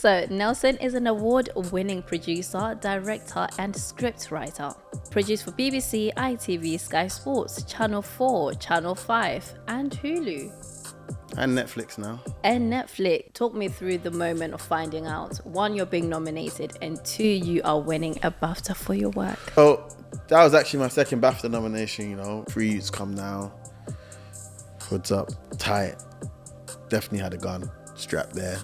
So, Nelson is an award-winning producer, director and scriptwriter. Produced for BBC, ITV, Sky Sports, Channel 4, Channel 5 and Hulu. And Netflix now. And Netflix. Talk me through the moment of finding out. 1, you're being nominated, and 2, you are winning a BAFTA for your work. Oh, that was actually my second BAFTA nomination, you know. Freeze, come now. Hoods up, tight. Definitely had a gun strapped there.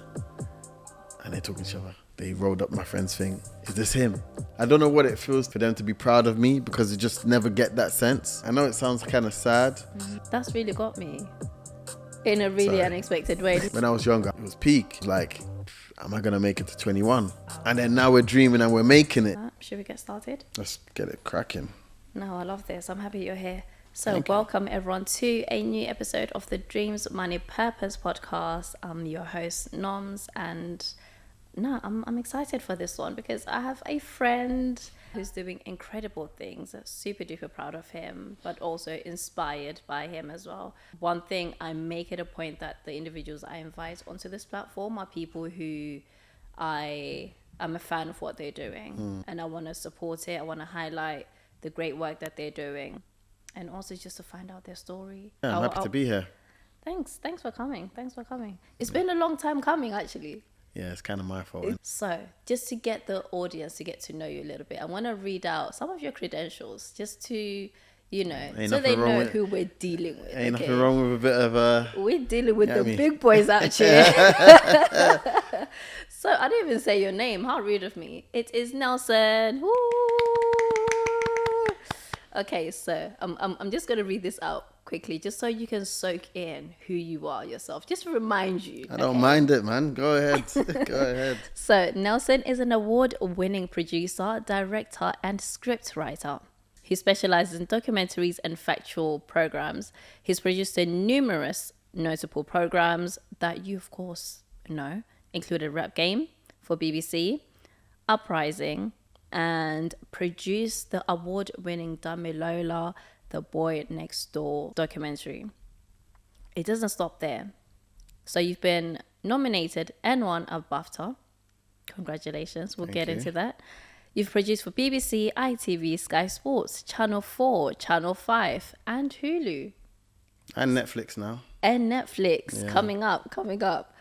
And they took each other. They rolled up my friend's thing. Is this him? I don't know what it feels for them to be proud of me because you just never get that sense. I know it sounds kind of sad. That's really got me in a really unexpected way. When I was younger, it was peak. Like, am I going to make it to 21? And then now we're dreaming and we're making it. Should we get started? Let's get it cracking. No, I love this. I'm happy you're here. So welcome everyone to a new episode of the Dreams, Money, Purpose podcast. I'm your host, Noms, and I'm excited for this one because I have a friend who's doing incredible things. I'm super duper proud of him, but also inspired by him as well. One thing, I make it a point that the individuals I invite onto this platform are people who I'm a fan of what they're doing, and I want to support it. I want to highlight the great work that they're doing, and also just to find out their story. Yeah, I'm happy to be here. Thanks for coming. It's been a long time coming, actually. Yeah, it's kind of my fault. So, just to get the audience to get to know you a little bit, I want to read out some of your credentials just to, so they know who we're dealing with. Ain't nothing wrong with a bit of a... We're dealing with the big boys out here. So, I didn't even say your name. How rude of me. It is Nelson. Woo! Okay, so I'm just going to read this out quickly, just so you can soak in who you are yourself, just to remind you. I don't mind it, man. Go ahead. Go ahead. So Nelson is an award-winning producer, director and scriptwriter. He specialises in documentaries and factual programs. He's produced numerous notable programs that you of course know, included Rap Game for BBC, Uprising, and produced the award-winning Damilola, The Boy Next Door documentary. It doesn't stop there. So you've been nominated and won a BAFTA. Congratulations. We'll get into that. You've produced for BBC, ITV, Sky Sports, Channel 4, Channel 5 and Hulu. And Netflix now. And Netflix. Coming up.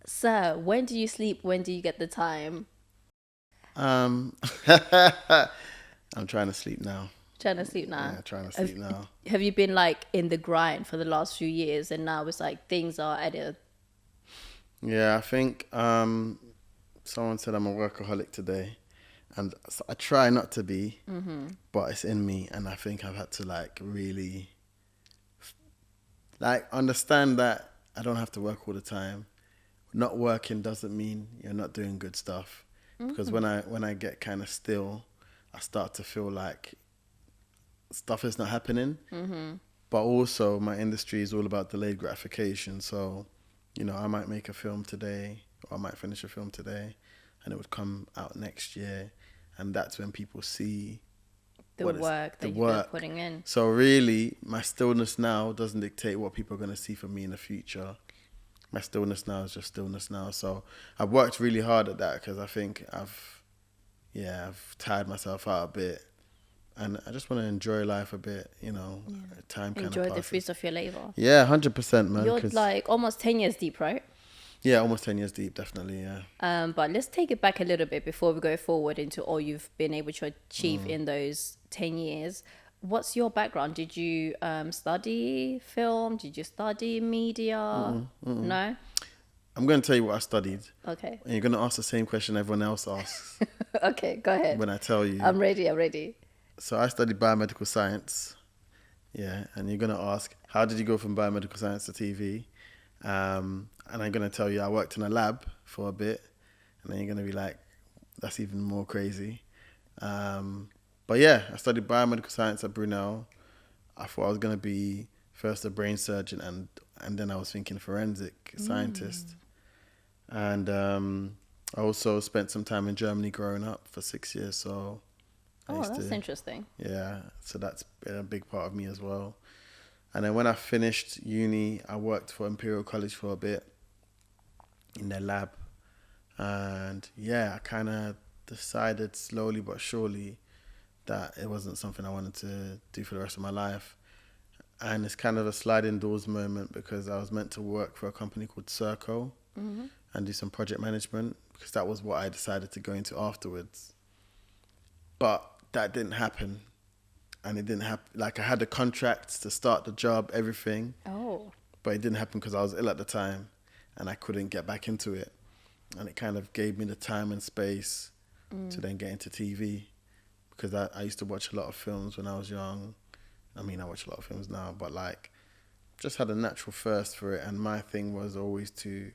So when do you sleep? When do you get the time? I'm trying to sleep now. Trying to sleep now. Yeah, trying to sleep now. Have you been like in the grind for the last few years and now it's like things are at a... Yeah, I think someone said I'm a workaholic today, and I try not to be, but it's in me, and I think I've had to like really like understand that I don't have to work all the time. Not working doesn't mean you're not doing good stuff, because when I get kind of still, I start to feel like stuff is not happening. But also my industry is all about delayed gratification. So, I might make a film today, or I might finish a film today, and it would come out next year. And that's when people see the work that you've been putting in. So really, my stillness now doesn't dictate what people are going to see from me in the future. My stillness now is just stillness now. So I've worked really hard at that because I think I've tired myself out a bit. And I just want to enjoy life a bit, time kind of enjoy the fruits of your labor. Yeah, 100%, man. You're like almost 10 years deep, right? Yeah, almost 10 years deep, definitely, yeah. But let's take it back a little bit before we go forward into all you've been able to achieve in those 10 years. What's your background? Did you study film? Did you study media? No? I'm going to tell you what I studied. Okay. And you're going to ask the same question everyone else asks. Okay, go ahead. When I tell you. I'm ready. So I studied biomedical science. Yeah, and you're going to ask, how did you go from biomedical science to TV? And I'm going to tell you I worked in a lab for a bit. And then you're going to be like, that's even more crazy. But yeah, I studied biomedical science at Brunel. I thought I was going to be first a brain surgeon and then I was thinking forensic scientist. And I also spent some time in Germany growing up for 6 years. So that's interesting. Yeah, so that's been a big part of me as well. And then when I finished uni, I worked for Imperial College for a bit in their lab. And yeah, I kind of decided slowly but surely that it wasn't something I wanted to do for the rest of my life. And it's kind of a sliding doors moment because I was meant to work for a company called Circo and do some project management because that was what I decided to go into afterwards. But that didn't happen. And it didn't happen. Like, I had the contracts to start the job, everything. Oh. But it didn't happen because I was ill at the time and I couldn't get back into it. And it kind of gave me the time and space to then get into TV because I used to watch a lot of films when I was young. I mean, I watch a lot of films now, but like, just had a natural thirst for it. And my thing was always to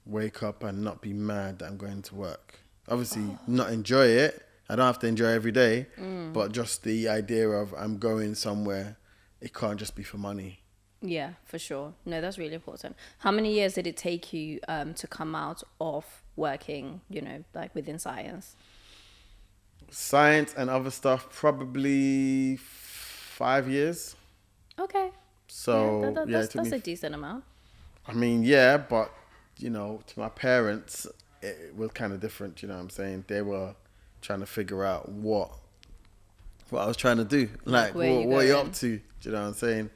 wake up and not be mad that I'm going to work. Obviously, not enjoy it. I don't have to enjoy every day, but just the idea of I'm going somewhere, it can't just be for money. Yeah, for sure. No, that's really important. How many years did it take you to come out of working, like within science? Science and other stuff, probably 5 years. Okay. So yeah, that's a decent amount. I mean, yeah, but to my parents, it was kind of different. You know what I'm saying? They were trying to figure out what I was trying to do. Like, what are you up to? Do you know what I'm saying?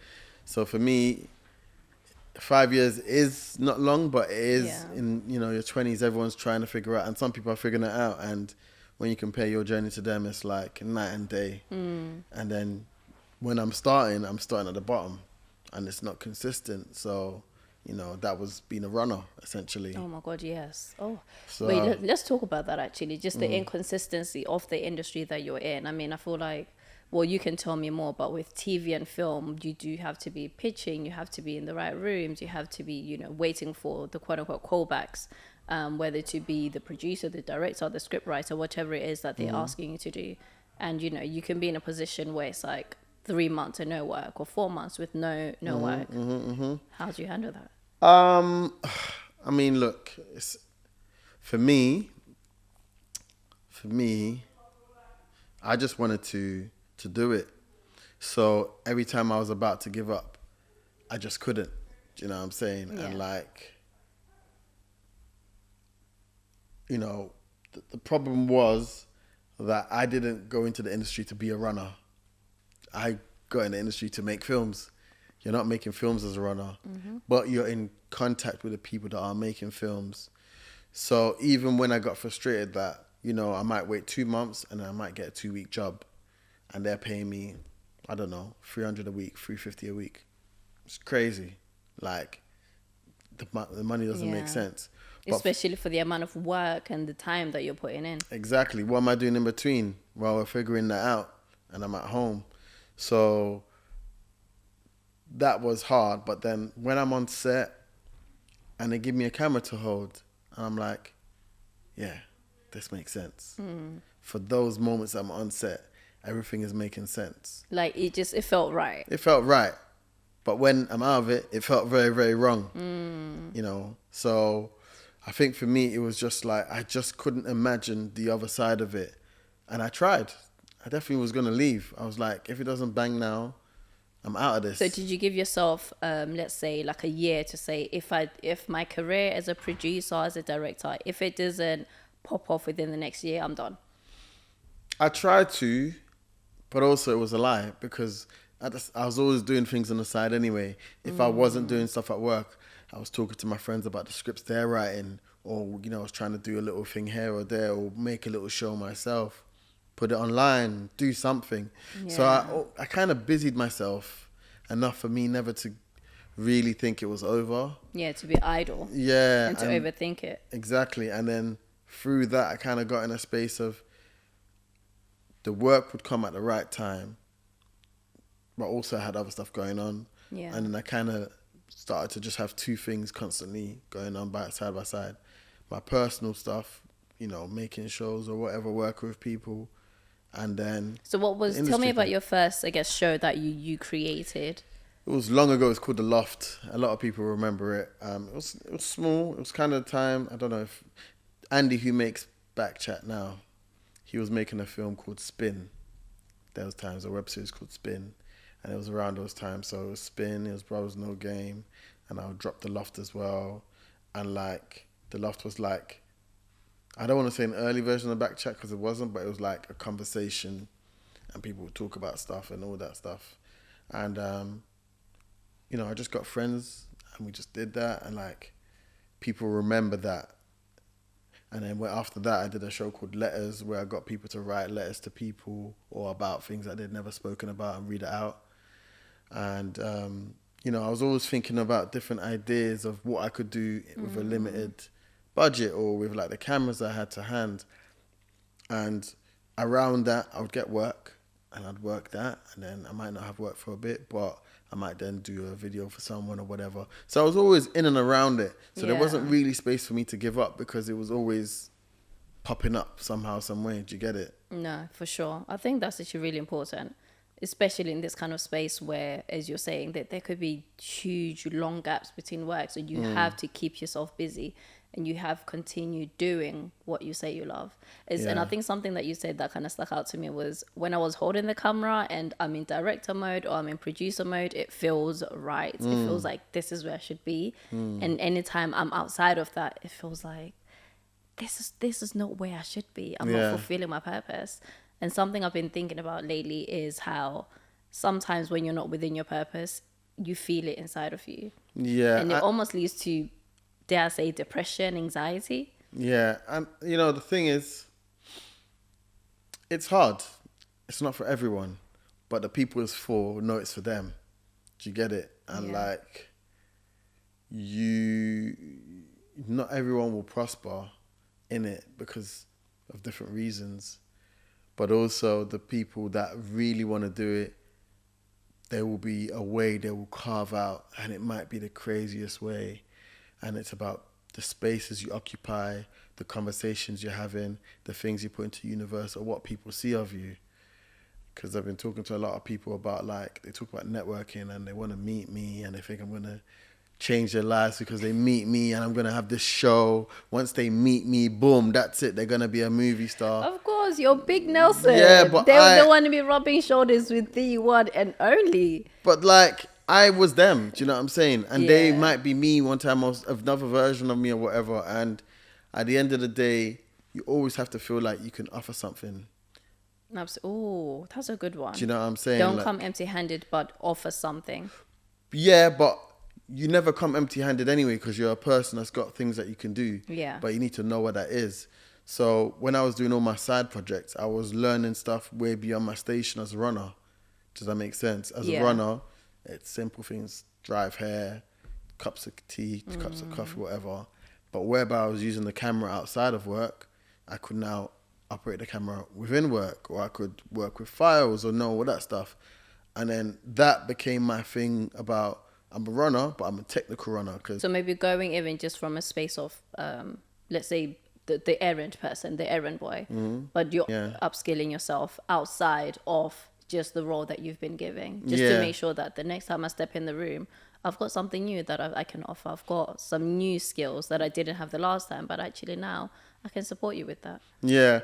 So for me, 5 years is not long, but it is in your 20s. Everyone's trying to figure out, and some people are figuring it out. And when you compare your journey to them, it's like night and day. And then when I'm starting at the bottom, and it's not consistent. So that was being a runner essentially. Oh my God, yes. Oh, so, wait, let's talk about that actually. Just the inconsistency of the industry that you're in. I mean, I feel like, well, you can tell me more, but with TV and film, you do have to be pitching, you have to be in the right rooms, you have to be, waiting for the quote unquote callbacks, whether to be the producer, the director, the script writer, whatever it is that they're asking you to do. And, you can be in a position where it's like 3 months of no work or 4 months with no work. How do you handle that? I mean, look, for me, I just wanted to do it. So every time I was about to give up, I just couldn't. Do you know what I'm saying? Yeah. And like, the problem was that I didn't go into the industry to be a runner. I got in the industry to make films. You're not making films as a runner, but you're in contact with the people that are making films. So even when I got frustrated that, I might wait 2 months and I might get a 2-week job and they're paying me, I don't know, 300 a week, 350 a week. It's crazy. Like, the money doesn't make sense. Especially for the amount of work and the time that you're putting in. Exactly. What am I doing in between while we're figuring that out and I'm at home? So that was hard. But then when I'm on set and they give me a camera to hold, and I'm like, yeah, this makes sense. For those moments I'm on set, everything is making sense. Like, it felt right. It felt right. But when I'm out of it, it felt very, very wrong. So I think for me, it was just like, I just couldn't imagine the other side of it. And I tried. I definitely was going to leave. I was like, if it doesn't bang now, I'm out of this. So did you give yourself, let's say, like a year to say, if my career as a producer, as a director, if it doesn't pop off within the next year, I'm done? I tried to, but also it was a lie because I was always doing things on the side anyway. If I wasn't doing stuff at work, I was talking to my friends about the scripts they're writing, or I was trying to do a little thing here or there, or make a little show myself, put it online, do something. Yeah. So I kind of busied myself enough for me never to really think it was over. Yeah, to be idle. Yeah. And to overthink it. Exactly. And then through that, I kind of got in a space of the work would come at the right time, but also I had other stuff going on. Yeah. And then I kind of started to just have two things constantly going on side by side. My personal stuff, making shows or whatever, working with people. And then... So tell me about your first, I guess, show that you created. It was long ago. It's called The Loft. A lot of people remember it. It was small. It was kind of time. I don't know if Andy, who makes Backchat now, he was making a film called Spin. There was times, a web series called Spin. And it was around those times. So it was Spin, it was Brothers No Game. And I would drop The Loft as well. And like, The Loft was like I don't want to say an early version of Backchat because it wasn't, but it was like a conversation and people would talk about stuff and all that stuff. And, you know, I just got friends and we just did that, and like people remember that. And then after that, I did a show called Letters where I got people to write letters to people or about things that they'd never spoken about and read it out. And, you know, I was always thinking about different ideas of what I could do with a limited budget or with like the cameras I had to hand. And around that, I would get work and I'd work that. And then I might not have work for a bit, but I might then do a video for someone or whatever. So I was always in and around it. So there wasn't really space for me to give up because it was always popping up somehow, some way. Do you get it? No, for sure. I think that's actually really important, especially in this kind of space where, as you're saying, that there could be huge, long gaps between work. So you have to keep yourself busy and you have continued doing what you say you love. And I think something that you said that kind of stuck out to me was when I was holding the camera and I'm in director mode or I'm in producer mode, it feels right. It feels like this is where I should be. And anytime I'm outside of that, it feels like this is not where I should be. I'm not fulfilling my purpose. And something I've been thinking about lately is how sometimes when you're not within your purpose, you feel it inside of you. Yeah. And it almost leads to, dare I say, depression, anxiety. Yeah. And, you know, the thing is, it's hard. It's not for everyone. But the people it's for know it's for them. Do you get it? And like, not everyone will prosper in it because of different reasons. But also the people that really want to do it, there will be a way they will carve out, and it might be the craziest way. And it's about the spaces you occupy, the conversations you're having, the things you put into the universe, or what people see of you. Because I've been talking to a lot of people about, like, they talk about networking and they want to meet me and they think I'm going to change their lives because they meet me and I'm going to have this show. Once they meet me, boom, that's it. They're going to be a movie star. Of course, you're Big Nelson. Yeah, but they want to be rubbing shoulders with the one and only. But like, I was them. Do you know what I'm saying? And they might be me one time, or another version of me or whatever. And at the end of the day, you always have to feel like you can offer something. Oh, that's a good one. Do you know what I'm saying? Don't like, come empty-handed, but offer something. Yeah, but you never come empty-handed anyway because you're a person that's got things that you can do. Yeah. But you need to know what that is. So when I was doing all my side projects, I was learning stuff way beyond my station as a runner. Does that make sense? As a runner, it's simple things: drive hair, cups of tea, cups of coffee, whatever. But whereby I was using the camera outside of work, I could now operate the camera within work, or I could work with files or know all that stuff. And then that became my thing about, I'm a runner, but I'm a technical runner. So maybe going even just from a space of, let's say, the errand person, the errand boy, but you're upskilling yourself outside of just the role that you've been giving, just to make sure that the next time I step in the room, I've got something new that I can offer. I've got some new skills that I didn't have the last time, but actually now I can support you with that. Yeah,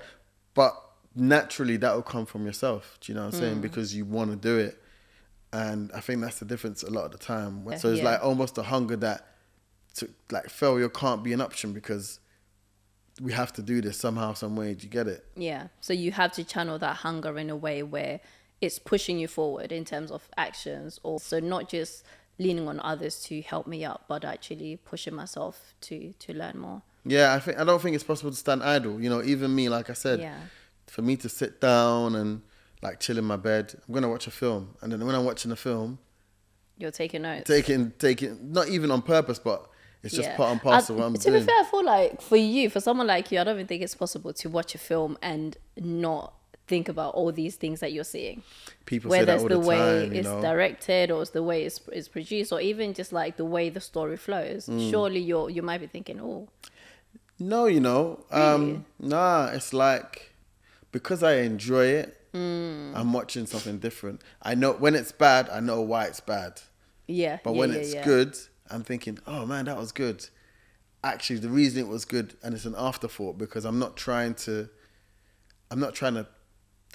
but naturally that will come from yourself. Do you know what I'm saying? Because you want to do it. And I think that's the difference a lot of the time. So it's like almost a hunger that, to like, failure can't be an option because we have to do this somehow, some way. Do you get it? Yeah. So you have to channel that hunger in a way where it's pushing you forward in terms of actions, or so not just leaning on others to help me up, but actually pushing myself to learn more. Yeah, I don't think it's possible to stand idle. You know, even me, like I said, for me to sit down and like chill in my bed, I'm gonna watch a film, and then when I'm watching a film, you're taking notes. Taking, not even on purpose, but it's just part and parcel of what I'm doing. To be fair, I feel like for someone like you, I don't even think it's possible to watch a film and not think about all these things that you're seeing. People say that all the time, whether it's the way it's directed, or it's the way it's produced, or even just like the way the story flows. Surely you might be thinking, oh. No, you know, really? nah, it's like, because I enjoy it, I'm watching something different. I know when it's bad, I know why it's bad. Yeah. But when it's good, I'm thinking, oh man, that was good. Actually, the reason it was good, and it's an afterthought, because I'm not trying to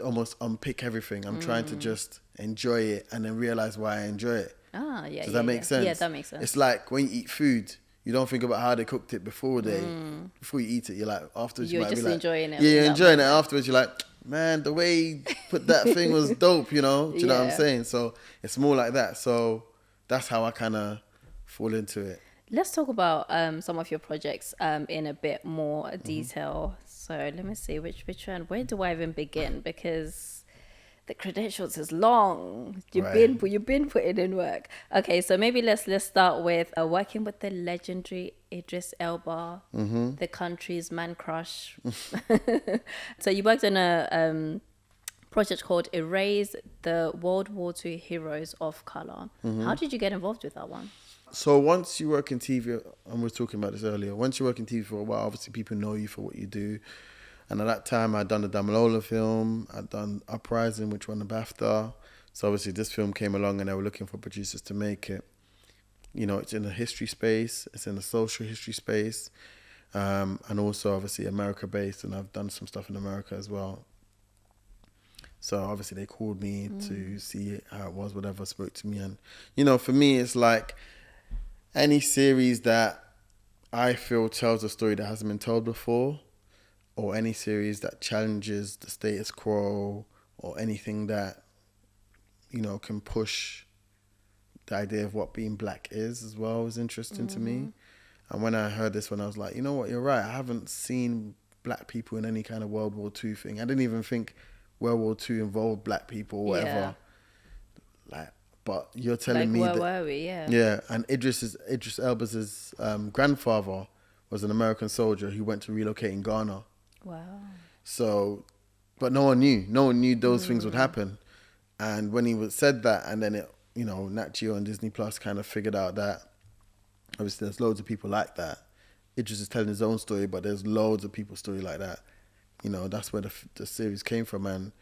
almost unpick everything. I'm trying to just enjoy it and then realize why I enjoy it. Ah, yeah. Does that make sense? Yeah, that makes sense. It's like when you eat food, you don't think about how they cooked it before you eat it. You're like, afterwards you You're might just be like, enjoying it. yeah, you're in that enjoying it. moment. Afterwards you're like, man, the way he put that thing was dope, you know? Do you know what I'm Yeah. saying? So it's more like that. So that's how I kind of fall into it. Let's talk about some of your projects in a bit more detail. So let me see which one. Where do I even begin? Because the credentials is long. You've been putting in work. Okay, so maybe let's start with working with the legendary Idris Elba, the country's man crush. So you worked on a project called Erase the World War II Heroes of Color. How did you get involved with that one? So once you work in TV, and we were talking about this earlier, once you work in TV for a while, obviously people know you for what you do. And at that time, I'd done the Damilola film, I'd done Uprising, which won the BAFTA. So obviously this film came along and they were looking for producers to make it. You know, it's in the history space, it's in the social history space, and also obviously America-based, and I've done some stuff in America as well. So obviously they called me to see how it was, whatever, spoke to me. And, you know, for me, it's like any series that I feel tells a story that hasn't been told before, or any series that challenges the status quo, or anything that, you know, can push the idea of what being black is as well, is interesting to me. And when I heard this one, I was like, you know what, you're right. I haven't seen black people in any kind of World War II thing. I didn't even think World War II involved black people or whatever. Yeah. Like, but you're telling me where that, were we? Yeah. yeah, and Idris Elba's grandfather was an American soldier who went to relocate in Ghana. Wow. So, but no one knew those things would happen. And when he said that, and then it, you know, Nat Geo and Disney Plus kind of figured out that obviously there's loads of people like that. Idris is telling his own story, but there's loads of people's story like that. You know, that's where the series came from. And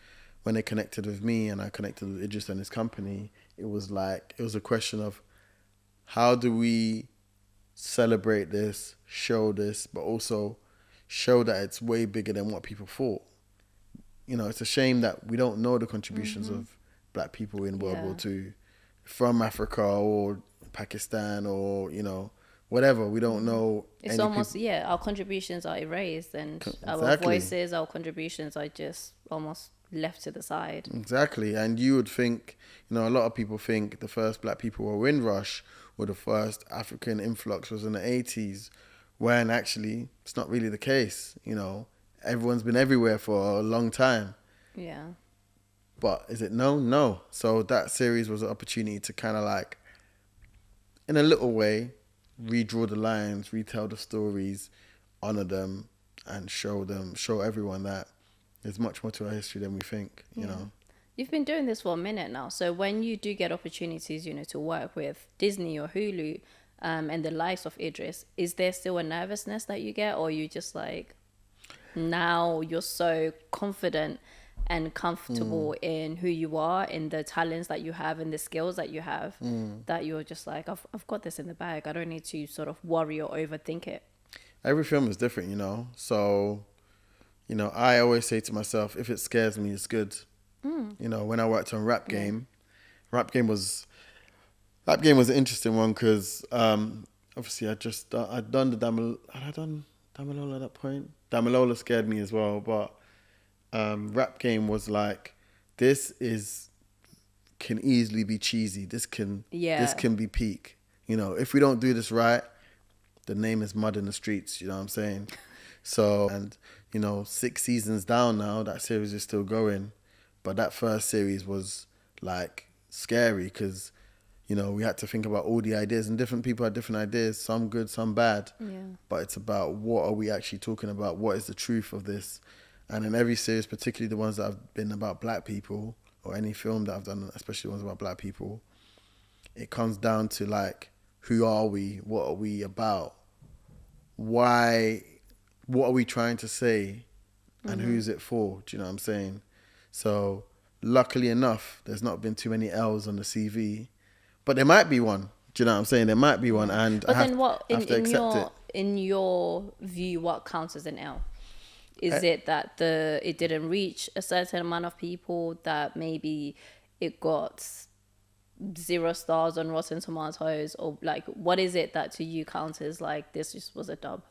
when they connected with me and I connected with Idris and his company, it was a question of how do we celebrate this, show this, but also show that it's way bigger than what people thought. You know, it's a shame that we don't know the contributions of black people in World War II from Africa or Pakistan or, you know, whatever. We don't know. It's almost, our contributions are erased, and our voices, our contributions are just almost left to the side. Exactly. And you would think, you know, a lot of people think the first black people were Windrush, or the first African influx was in the 80s, when actually it's not really the case. You know, everyone's been everywhere for a long time. Yeah. But is it no? No. So that series was an opportunity to kind of like, in a little way, redraw the lines, retell the stories, honor them, and show everyone that there's much more to our history than we think, you know. You've been doing this for a minute now. So when you do get opportunities, you know, to work with Disney or Hulu, and the likes of Idris, is there still a nervousness that you get, or you just like, now you're so confident and comfortable in who you are, in the talents that you have and the skills that you have, that you're just like, I've got this in the bag. I don't need to sort of worry or overthink it. Every film is different, you know. So, you know, I always say to myself, if it scares me, it's good. You know, when I worked on Rap Game was an interesting one because obviously I'd done the Damilola at that point. Damilola scared me as well, but Rap Game was like, this can easily be cheesy. This can be peak. You know, if we don't do this right, the name is mud in the streets. You know what I'm saying? So, and you know, 6 seasons down now, that series is still going. But that first series was like scary because, you know, we had to think about all the ideas, and different people had different ideas, some good, some bad. Yeah. But it's about, what are we actually talking about? What is the truth of this? And in every series, particularly the ones that have been about black people, or any film that I've done, especially ones about black people, it comes down to like, who are we? What are we about? Why? What are we trying to say? And who's it for? Do you know what I'm saying? So luckily enough, there's not been too many L's on the CV, but there might be one. Do you know what I'm saying? There might be one, and but I have, then what in your view, what counts as an L? Is it that it didn't reach a certain amount of people, that maybe it got 0 stars on Rotten Tomatoes, or like what is it that to you counts as like this just was a dub?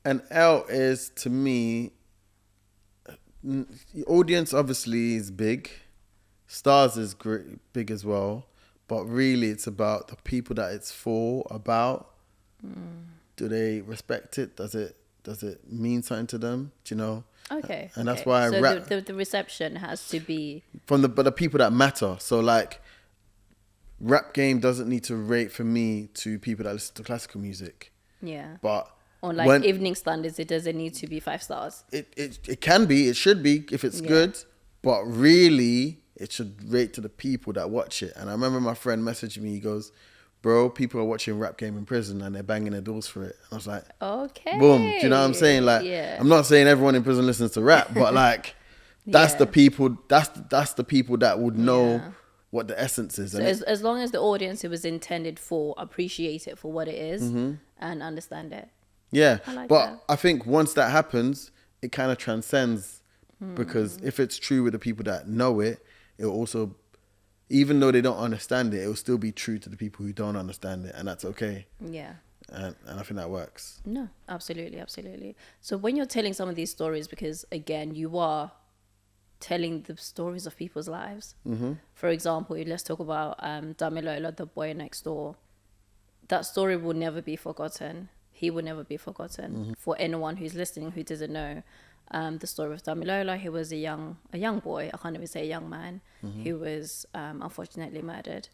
An L is, to me, the audience obviously is big. Stars is great, big as well. But really, it's about the people that it's for, about. Do they respect it? Does it mean something to them? Do you know? Okay. And that's why so rap... the reception has to be... But the people that matter. So like, rap game doesn't need to rate for me to people that listen to classical music. Yeah. But... On like evening standards, it doesn't need to be 5 stars. It can be, it should be if it's good, but really it should rate to the people that watch it. And I remember my friend messaged me, he goes, bro, people are watching Rap Game in prison and they're banging their doors for it. And I was like, okay. Boom. Do you know what I'm saying? Like, I'm not saying everyone in prison listens to rap, but like, that's the people, that's the people that would know what the essence is. So as long as the audience it was intended for, appreciate it for what it is and understand it. Yeah, like but that. I think once that happens, it kind of transcends because if it's true with the people that know it, it'll also, even though they don't understand it, it'll still be true to the people who don't understand it, and that's okay. Yeah. And I think that works. No, absolutely, absolutely. So when you're telling some of these stories, because again, you are telling the stories of people's lives. For example, let's talk about Damilola, the boy next door. That story will never be forgotten. He will never be forgotten. For anyone who's listening who doesn't know the story of Damilola, he was a young boy. I can't even say a young man. Who was unfortunately murdered.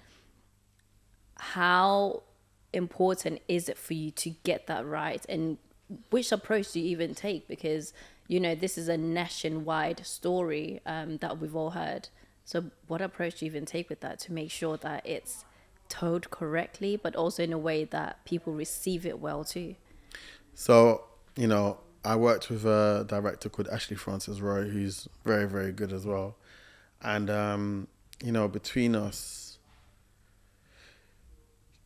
How important is it for you to get that right, and which approach do you even take? Because you know this is a nationwide story that we've all heard. So what approach do you even take with that to make sure that it's told correctly, but also in a way that people receive it well too? So, you know, I worked with a director called Ashley Francis Roy, who's very, very good as well. And, you know, between us,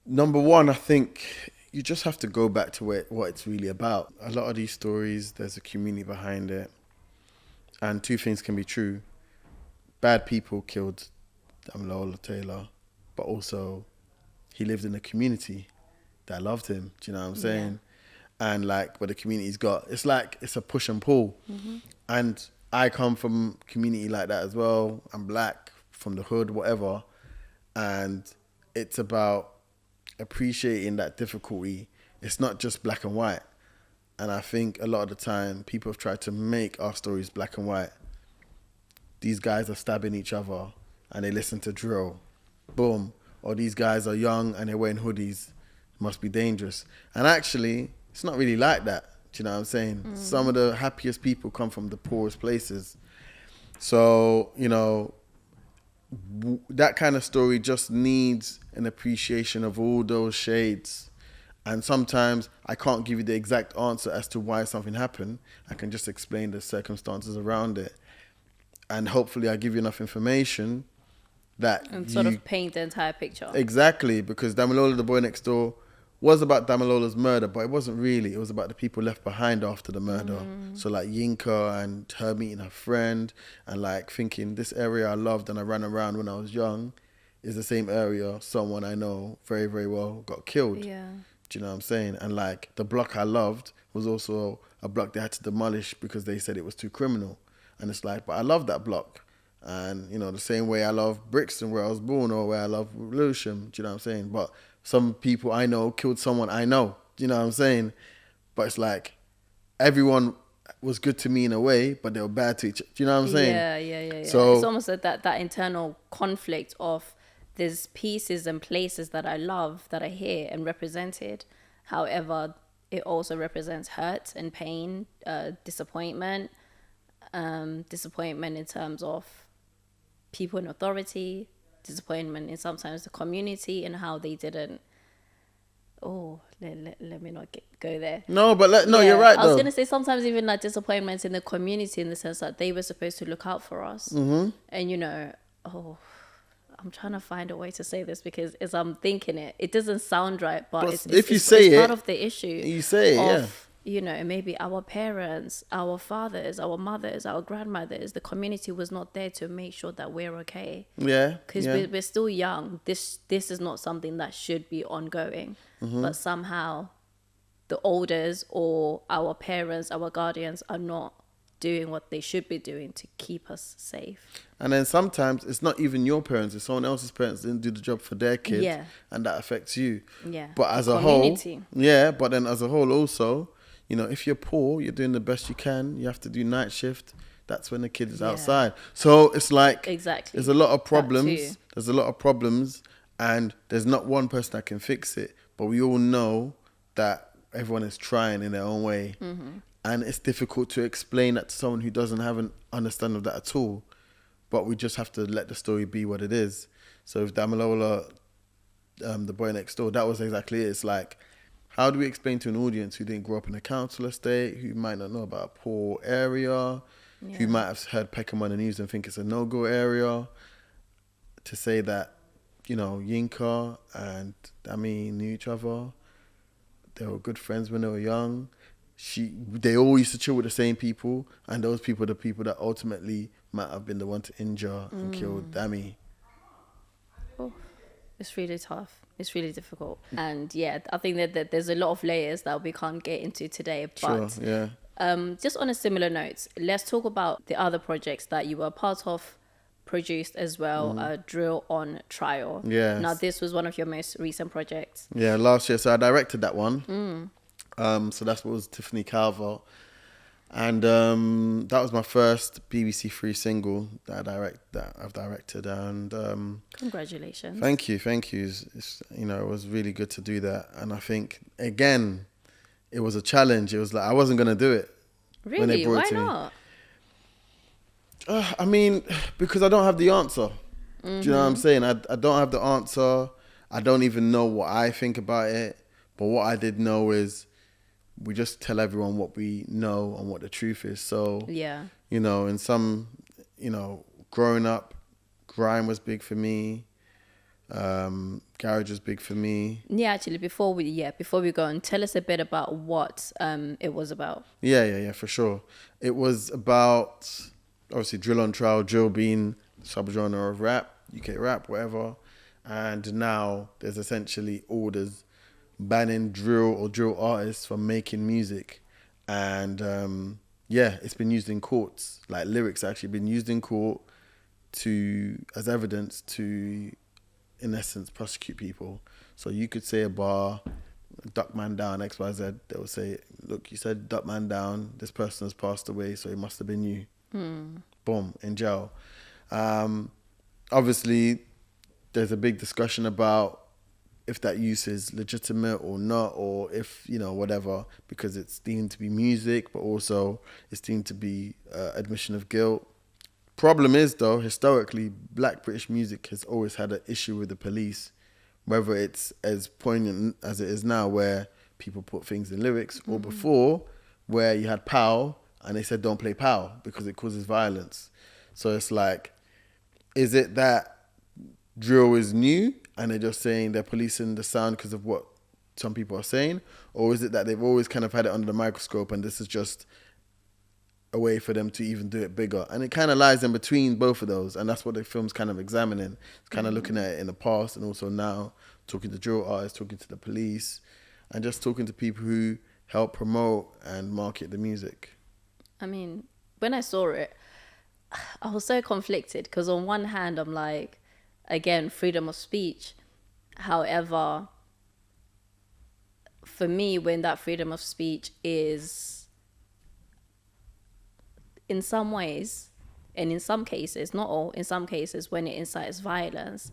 number one, I think you just have to go back to what it's really about. A lot of these stories, there's a community behind it. And two things can be true. Bad people killed Damilola Taylor, but also he lived in a community that loved him. Do you know what I'm saying? And like what the community's got, it's like it's a push and pull. And I come from a community like that as well. I'm black, from the hood, whatever. And it's about appreciating that difficulty. It's not just black and white. And I think a lot of the time people have tried to make our stories black and white. These guys are stabbing each other and they listen to drill. Boom. Or these guys are young and they're wearing hoodies. Must be dangerous. And actually, it's not really like that. Do you know what I'm saying? Some of the happiest people come from the poorest places. So, you know, that kind of story just needs an appreciation of all those shades. And sometimes I can't give you the exact answer as to why something happened. I can just explain the circumstances around it. And hopefully I give you enough information that and sort of paint the entire picture. Exactly, because Damilola, the boy next door, was about Damilola's murder, but it wasn't really. It was about the people left behind after the murder. So like Yinka and her meeting her friend and like thinking this area I loved and I ran around when I was young is the same area someone I know very, very well got killed. Yeah. Do you know what I'm saying? And like the block I loved was also a block they had to demolish because they said it was too criminal. And it's like, but I love that block. And, you know, the same way I love Brixton where I was born or where I love Lewisham. Do you know what I'm saying? But some people I know killed someone I know. Do you know what I'm saying? But it's like everyone was good to me in a way, but they were bad to each other. Do you know what I'm saying? Yeah. So it's almost like that internal conflict of there's pieces and places that I love, that I hear and represented. However, it also represents hurt and pain, disappointment in terms of people in authority, disappointment in sometimes the community and how they didn't. Let me not go there. No, but you're right though. I was going to say sometimes even like disappointments in the community in the sense that they were supposed to look out for us. And you know, I'm trying to find a way to say this because as I'm thinking it doesn't sound right, but it's if you say it's it, part of the issue. You say it, you know, maybe our parents, our fathers, our mothers, our grandmothers, the community was not there to make sure that we're okay. Yeah. Because Yeah. we're still young. This is not something that should be ongoing. But somehow the elders or our parents, our guardians are not doing what they should be doing to keep us safe. And then sometimes it's not even your parents, it's someone else's parents didn't do the job for their kids. Yeah. And that affects you. Yeah. But as The a whole, community. yeah, but then as a whole also, you know, if you're poor, you're doing the best you can, you have to do night shift. That's when the kid is Yeah. outside. So it's like, Exactly. there's a lot of That problems. too. There's a lot of problems, and there's not one person that can fix it. But we all know that everyone is trying in their own way. And it's difficult to explain that to someone who doesn't have an understanding of that at all. But we just have to let the story be what it is. So if Damilola, the boy next door, that was exactly it. It's like, how do we explain to an audience who didn't grow up in a council estate, who might not know about a poor area, who might have heard Peckham on the news and think it's a no-go area, to say that, you know, Yinka and Dami knew each other. They were good friends when they were young. They all used to chill with the same people, and those people are the people that ultimately might have been the one to injure and kill Dami. Oh, it's really tough. It's really difficult. And yeah, I think that there's a lot of layers that we can't get into today. But Sure, yeah. just on a similar note, let's talk about the other projects that you were a part of, produced as well, Drill on Trial. Yes. Now, this was one of your most recent projects. Yeah, last year. So I directed that one. So that's what was Tiffany Calver. And that was my first BBC3 single that I've directed. And Congratulations. thank you. It's, you know, it was really good to do that. And I think, again, it was a challenge. It was like I wasn't going to do it. When they Really? brought Why it to me. not? I mean, because I don't have the answer. Do you know what I'm saying? I don't have the answer. I don't even know what I think about it. But what I did know is we just tell everyone what we know and what the truth is. So, Yeah. you know, in some, you know, growing up, grime was big for me. Garage was big for me. Yeah, actually, before we go on, tell us a bit about what it was about. Yeah, for sure. It was about, obviously, drill on trial, drill being subgenre of rap, UK rap, whatever. And now there's essentially orders banning drill or drill artists from making music. And it's been used in courts. Like lyrics actually been used in court as evidence to, in essence, prosecute people. So you could say a bar, duck man down, XYZ. They will say, look, you said duck man down, this person has passed away, so it must have been you. Boom, in jail. Obviously, there's a big discussion about if that use is legitimate or not, or if, you know, whatever, because it's deemed to be music, but also it's deemed to be admission of guilt. Problem is, though, historically, black British music has always had an issue with the police, whether it's as poignant as it is now, where people put things in lyrics, or before, where you had POW, and they said don't play POW because it causes violence. So it's like, is it that drill is new and they're just saying they're policing the sound because of what some people are saying? Or is it that they've always kind of had it under the microscope and this is just a way for them to even do it bigger? And it kind of lies in between both of those, and that's what the film's kind of examining. It's kind of looking at it in the past and also now, talking to drill artists, talking to the police, and just talking to people who help promote and market the music. I mean, when I saw it, I was so conflicted because on one hand, I'm like, again, freedom of speech. However, for me, when that freedom of speech is, in some ways, and in some cases, not all, in some cases, when it incites violence,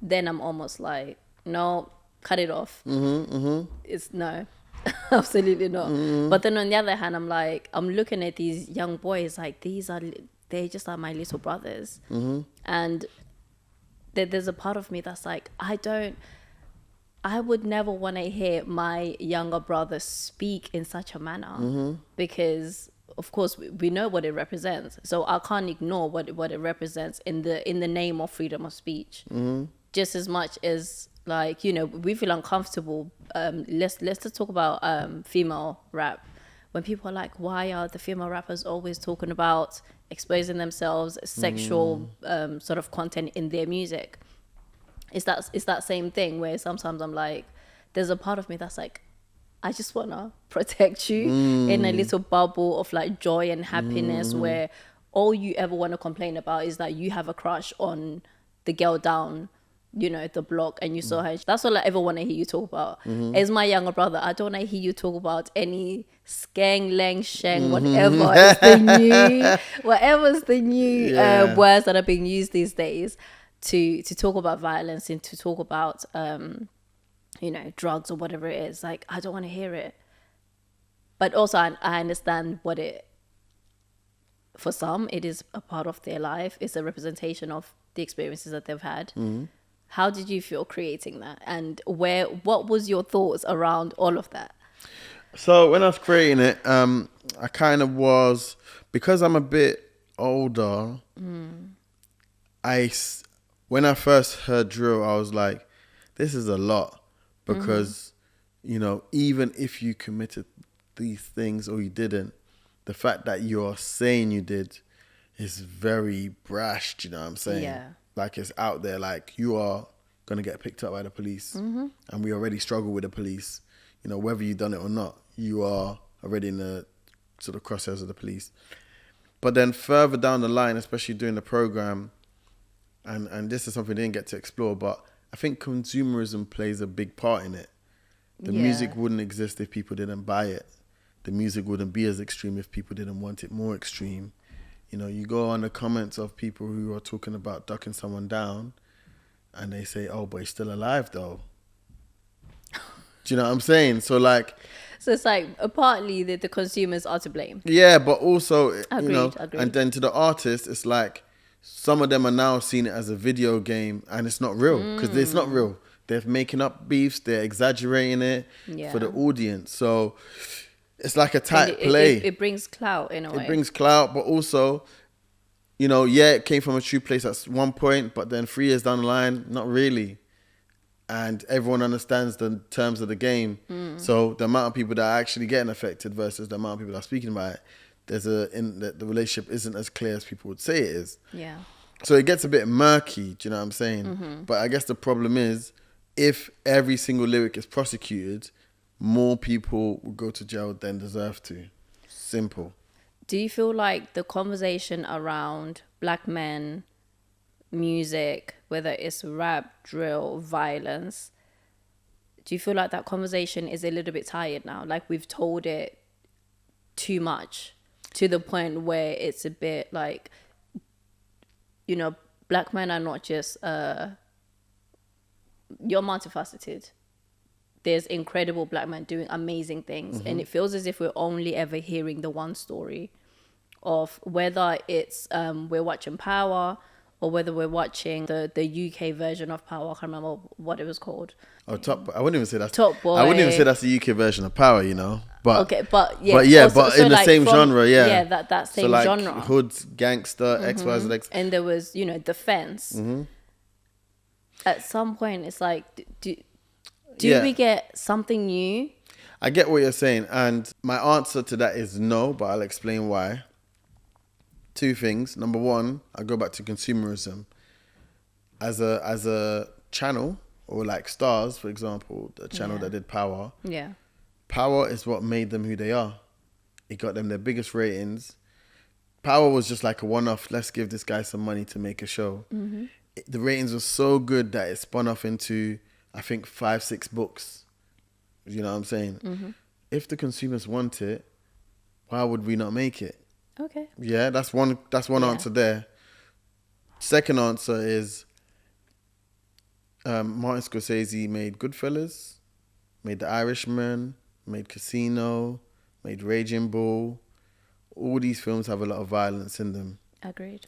then I'm almost like, no, cut it off. It's no. Absolutely not. But then on the other hand, I'm like, I'm looking at these young boys like they just are my little brothers. And there's a part of me that's like, I would never want to hear my younger brother speak in such a manner because of course we know what it represents. So I can't ignore what it represents in the name of freedom of speech. Just as much as, like, you know, we feel uncomfortable. Let's just talk about female rap. when people are like, why are the female rappers always talking about exposing themselves, sexual sort of content in their music? It's that same thing where sometimes I'm like, there's a part of me that's like, I just want to protect you in a little bubble of like joy and happiness where all you ever want to complain about is that you have a crush on the girl down, you know, the block, and you saw her. That's all I ever want to hear you talk about. As my younger brother, I don't want to hear you talk about any skeng, leng, sheng, whatever is whatever's the new words that are being used these days to talk about violence and to talk about you know, drugs or whatever it is. Like, I don't want to hear it. But also I understand what it, for some, it is a part of their life. It's a representation of the experiences that they've had. How did you feel creating that? And what was your thoughts around all of that? So when I was creating it, I kind of was, because I'm a bit older, when I first heard drill, I was like, this is a lot. Because, you know, even if you committed these things or you didn't, the fact that you're saying you did is very brash, do you know what I'm saying? Yeah. Like, it's out there, like, you are going to get picked up by the police. And we already struggle with the police. You know, whether you've done it or not, you are already in the sort of crosshairs of the police. But then further down the line, especially during the program, and this is something I didn't get to explore, but I think consumerism plays a big part in it. The music wouldn't exist if people didn't buy it. The music wouldn't be as extreme if people didn't want it more extreme. You know, you go on the comments of people who are talking about ducking someone down and they say, oh, but he's still alive though. Do you know what I'm saying? So like... So it's like, partly the consumers are to blame. Yeah, but also, Agreed, you know, agreed. and then to the artist, it's like, some of them are now seeing it as a video game and it's not real because it's not real. They're making up beefs. They're exaggerating it for the audience. So it's like a tight play. It brings clout in a way. It brings clout, but also, you know, it came from a true place at one point, but then 3 years down the line, not really. And everyone understands the terms of the game. So the amount of people that are actually getting affected versus the amount of people that are speaking about it, the relationship isn't as clear as people would say it is. Yeah. So it gets a bit murky, do you know what I'm saying? But I guess the problem is, if every single lyric is prosecuted, more people will go to jail than deserve to. Simple. Do you feel like the conversation around black men, music, whether it's rap, drill, violence, do you feel like that conversation is a little bit tired now? Like, we've told it too much, to the point where it's a bit like, you know, black men are not just, you're multifaceted. There's incredible black men doing amazing things. And it feels as if we're only ever hearing the one story of whether it's, we're watching Power or whether we're watching the UK version of Power. I can't remember what it was called. Oh, I wouldn't even say that's Top Boy. I wouldn't even say that's the UK version of Power, you know. But okay, but yeah, but in the like same genre, yeah. Yeah, that same so like genre. Hoods, Gangster, XYZ. And there was, you know, Defense. At some point, it's like, do we get something new? I get what you're saying, and my answer to that is no, but I'll explain why. 2 things. Number 1, I go back to consumerism. As a channel, or like Stars, for example, the channel that did Power. Yeah. Power is what made them who they are. It got them their biggest ratings. Power was just like a one-off, let's give this guy some money to make a show. The ratings were so good that it spun off into, I think, 5-6 books. You know what I'm saying? If the consumers want it, why would we not make it? Okay. Yeah, that's one answer there. Second answer is Martin Scorsese made Goodfellas, made The Irishman, made Casino, made Raging Bull. All these films have a lot of violence in them. Agreed.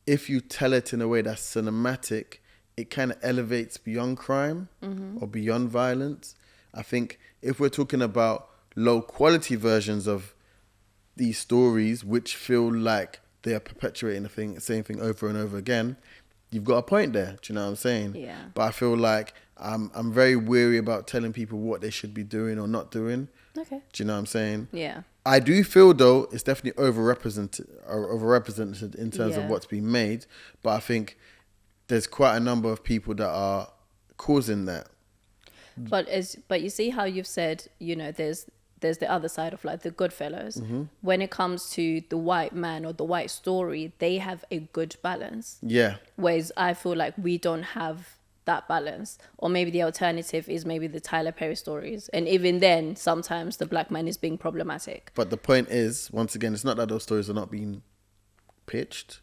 If you tell it in a way that's cinematic, it kind of elevates beyond crime or beyond violence. I think if we're talking about low quality versions of these stories, which feel like they are perpetuating the same thing over and over again, you've got a point there. Do you know what I'm saying? Yeah. But I feel like I'm very weary about telling people what they should be doing or not doing. Okay. Do you know what I'm saying? Yeah. I do feel though it's definitely overrepresented in terms of Yeah. what's being made, but I think there's quite a number of people that are causing that. But you see how you've said, you know, there's the other side of like the good fellows. Mm-hmm. When it comes to the white man or the white story, they have a good balance. Yeah, Whereas I feel like we don't have that balance. Or maybe the alternative is maybe the Tyler Perry stories. And even then, sometimes the black man is being problematic. but the point is, once again, it's not that those stories are not being pitched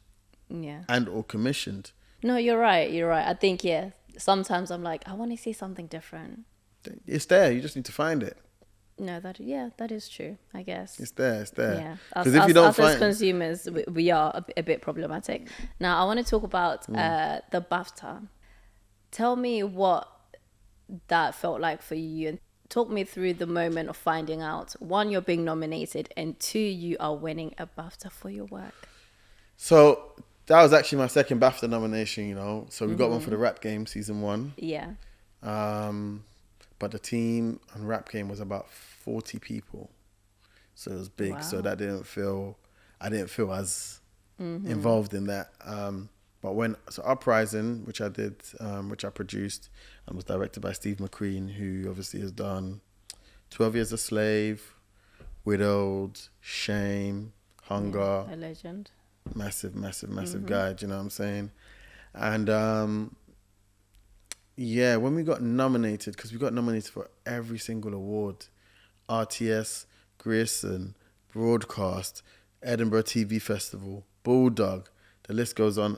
Yeah. and or commissioned. No, you're right. You're right. I think, yeah, sometimes I'm like, I want to see something different. It's there. You just need to find it. No, that is true, I guess. It's there. It's there. Yeah, Because if you don't us as find, consumers, we are a bit problematic. Now, I want to talk about the BAFTA. Tell me what that felt like for you, and talk me through the moment of finding out, one, you're being nominated, and two, you are winning a BAFTA for your work. so that was actually my second BAFTA nomination. You know, so we got one for the Rap Game season 1. Yeah. But the team on Rap Game was about 40 people, so it was big. Wow. So that I didn't feel as involved in that. But Uprising, which I did, which I produced, and was directed by Steve McQueen, who obviously has done 12 Years a Slave, Widowed, Shame, Hunger, A legend. massive guy. Do you know what I'm saying? And yeah, when we got nominated, because we got nominated for every single award, RTS, Grierson, Broadcast, Edinburgh TV Festival, Bulldog, the list goes on.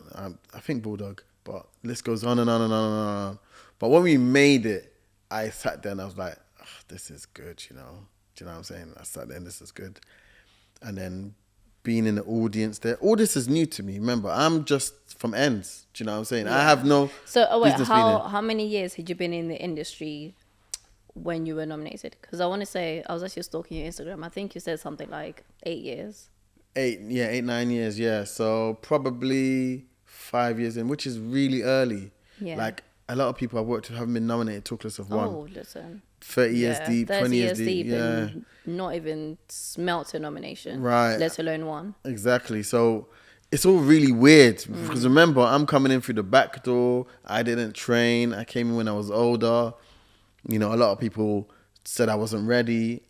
I think Bulldog, but the list goes on and on and on and on. But when we made it, I sat there and I was like, oh, this is good, you know. Do you know what I'm saying? I sat there and this is good. And then being in the audience there, all this is new to me. Remember, I'm just from ends. Do you know what I'm saying? I have no So, wait, business being in. how many years had you been in the industry when you were nominated? Because I want to say, I was actually stalking your Instagram. I think you said something like 8 years. 9 years, yeah. So probably 5 years in, which is really early. Yeah. Like a lot of people I've worked with haven't been nominated, talk less of one. Oh, listen. 30 years Yeah, deep, 30 20 years deep. Yeah, and not even smelt a nomination. Right. Let alone one. exactly. So it's all really weird because remember, I'm coming in through the back door. I didn't train. I came in when I was older. You know, a lot of people said I wasn't ready.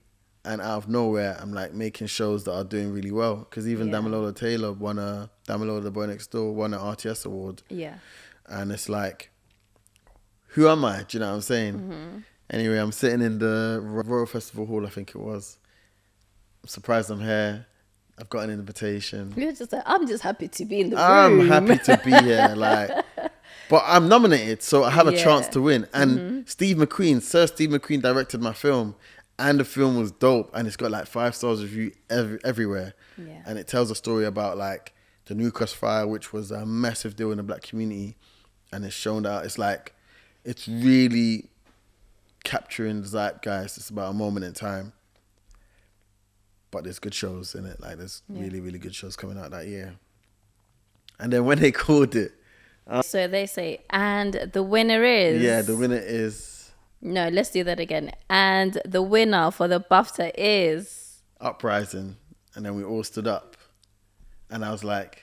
And out of nowhere, I'm like making shows that are doing really well. Because even Yeah. Damilola Taylor Damilola the Boy Next Door won an RTS award. Yeah. And it's like, who am I? Do you know what I'm saying? Anyway, I'm sitting in the Royal Festival Hall, I think it was. I'm surprised I'm here. I've got an invitation. You're just like, I'm just happy to be in the I'm room. happy to be here. But I'm nominated, so I have a Yeah. chance to win. And Sir Steve McQueen directed my film. And the film was dope. And it's got like 5 stars review everywhere. Yeah. And it tells a story about like the Newcastle fire, which was a massive deal in the black community. And it's shown that it's really capturing the zeitgeist. It's about a moment in time. But there's good shows in it. Like there's really, really good shows coming out that year. And then when they called it. So they say, and the winner is... Yeah, the winner is No, let's do that again. And the winner for the BAFTA is... Uprising. And then we all stood up. And I was like...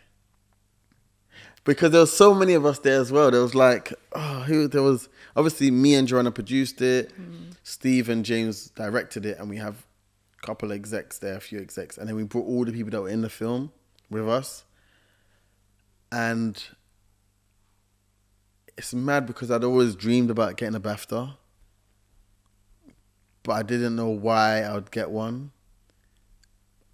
Because there was so many of us there as well. There was like... there was... Obviously, me and Joanna produced it. Steve and James directed it. And we have a couple of execs there, a few execs. And then we brought all the people that were in the film with us. And... It's mad because I'd always dreamed about getting a BAFTA. But I didn't know why I would get one.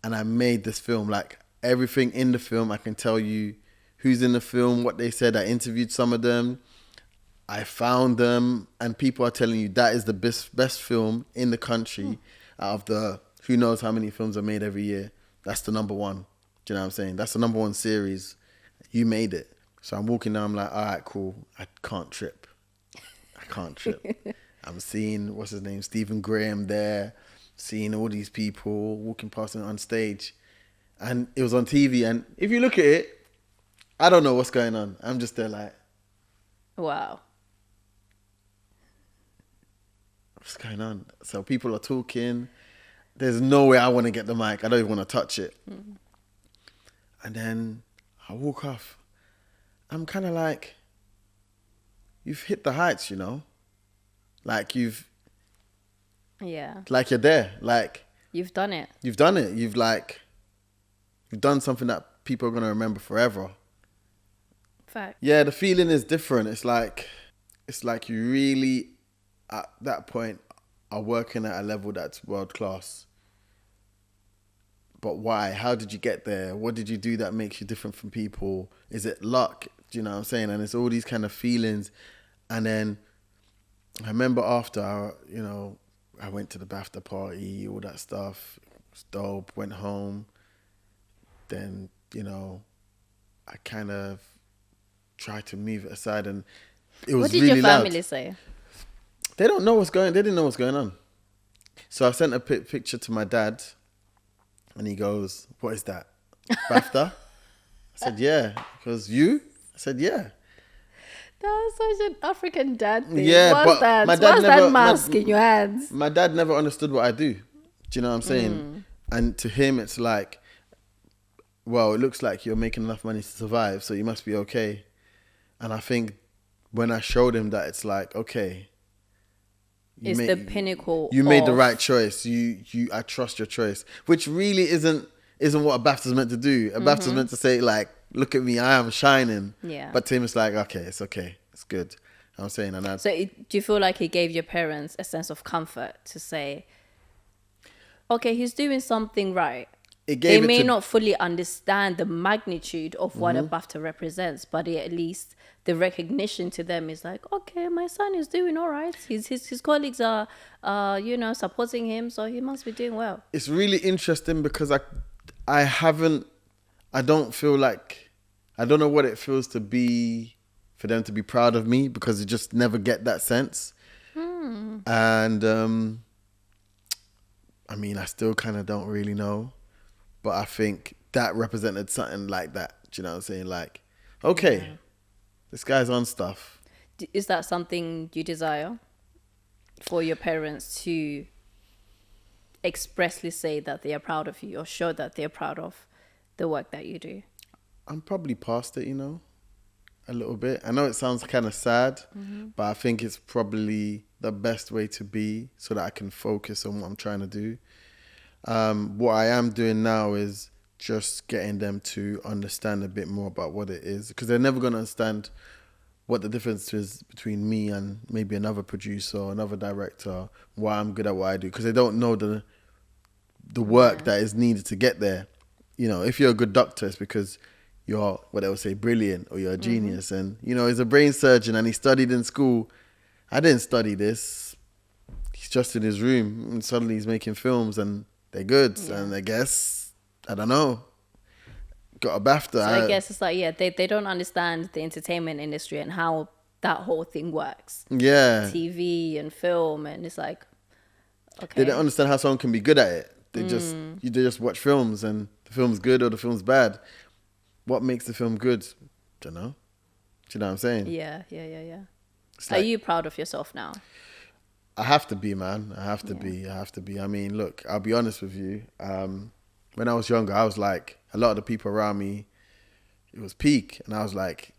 And I made this film. Like, everything in the film, I can tell you who's in the film, what they said. I interviewed some of them. I found them. And people are telling you that is the best film in the country out of the who knows how many films are made every year. That's the number one. Do you know what I'm saying? That's the number one series. You made it. So I'm walking down, I'm like, all right, cool. I can't trip. I'm seeing, what's his name, Stephen Graham there, seeing all these people walking past him on stage. And it was on TV. And if you look at it, I don't know what's going on. I'm just there like, Wow. what's going on? So people are talking. there's no way I want to get the mic. I don't even want to touch it. And then I walk off. I'm kind of like, you've hit the heights, you know? Like you're there. Like you've done it. You've done it. You've done something that people are going to remember forever. Fact. Yeah, the feeling is different. It's like you really, at that point, are working at a level that's world class. But why? How did you get there? What did you do that makes you different from people? Is it luck? Do you know what I'm saying? And it's all these kind of feelings. And then I remember after, I went to the BAFTA party, all that stuff. It was dope, went home. Then, I kind of tried to move it aside, and it was really loud. What did your family say? They didn't know what's going on. So I sent a picture to my dad, and he goes, "What is that? BAFTA?" I said, "Yeah." He goes, "You?" I said, "Yeah." That's such an African dad thing. Yeah, What's that? What's that mask in your hands? My dad never understood what I do. Do you know what I'm saying? And to him, it's like, well, it looks like you're making enough money to survive, so you must be okay. And I think when I showed him that, it's like, okay, it's the pinnacle. You made the right choice. I trust your choice, which really isn't what a BAFTA's meant to do. A BAFTA's meant to say, like, look at me, I am shining. Yeah. But to him, it's like, okay, it's good. I'm saying, So do you feel like he gave your parents a sense of comfort to say, okay, he's doing something right? They may not fully understand the magnitude of what a BAFTA represents, but at least the recognition to them is like, okay, my son is doing all right. His colleagues are, supporting him, so he must be doing well. It's really interesting because I don't feel like, I don't know what it feels to be, for them to be proud of me, because you just never get that sense. And, I still kind of don't really know. But I think that represented something like that. Do you know what I'm saying? Like, okay, this guy's on stuff. Is that something you desire for your parents to expressly say that they are proud of you, or show that they're proud of the work that you do? I'm probably past it, a little bit. I know it sounds kind of sad, but I think it's probably the best way to be so that I can focus on what I'm trying to do. What I am doing now is just getting them to understand a bit more about what it is, because they're never going to understand what the difference is between me and maybe another producer or another director, why I'm good at what I do, because they don't know the work that is needed to get there. If you're a good doctor, it's because you're, what they would say, brilliant, or you're a genius. And, he's a brain surgeon and he studied in school. I didn't study this. He's just in his room and suddenly he's making films and they're good. And I guess, I don't know, got a BAFTA. So I guess it's like, they don't understand the entertainment industry and how that whole thing works. Yeah. TV and film, and it's like, okay. They don't understand how someone can be good at it. They just watch films and the film's good or the film's bad. What makes the film good? Don't know. Do you know what I'm saying? Yeah. Are you proud of yourself now? I have to be, man. I have to be. I mean, look, I'll be honest with you. When I was younger, I was like, a lot of the people around me, it was peak. And I was like,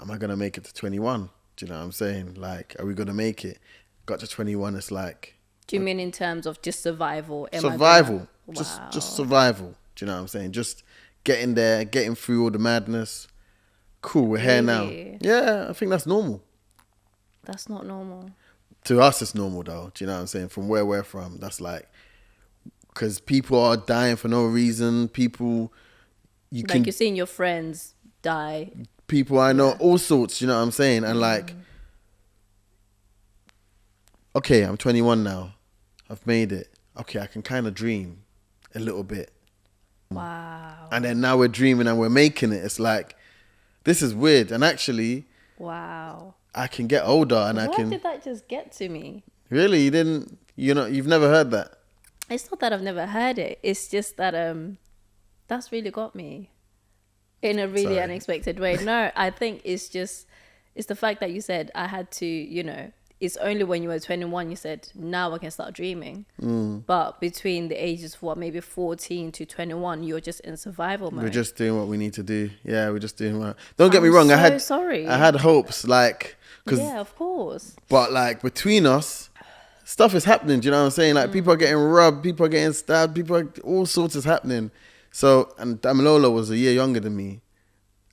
am I going to make it to 21? Do you know what I'm saying? Like, are we going to make it? Got to 21, it's like... Do you mean in terms of just survival? Survival. Wow. Just survival. Do you know what I'm saying? Just getting there, getting through all the madness. Cool, we're here now. Yeah, I think that's normal. That's not normal. To us, it's normal though. Do you know what I'm saying? From where we're from, that's like, because people are dying for no reason. People, you're seeing your friends die. People I know, all sorts. You know what I'm saying? And like, okay, I'm 21 now. I've made it. Okay, I can kind of dream a little bit. Wow. And then now we're dreaming and we're making it. It's like, this is weird. And actually, wow. I can get older and Why did that just get to me? Really? You didn't, you've never heard that? It's not that I've never heard it. It's just that that's really got me in a really unexpected way. No, I think it's the fact that you said I had to, it's only when you were 21 you said, now I can start dreaming. But between the ages of maybe 14 to 21, you're just in survival mode. We're just doing what we need to do. Yeah, we're just doing what. Don't get me wrong. I'm so sorry. I had hopes, like, yeah, of course. But like between us, stuff is happening. Do you know what I'm saying? Like people are getting robbed, people are getting stabbed, all sorts is happening. So, and Damilola was a year younger than me,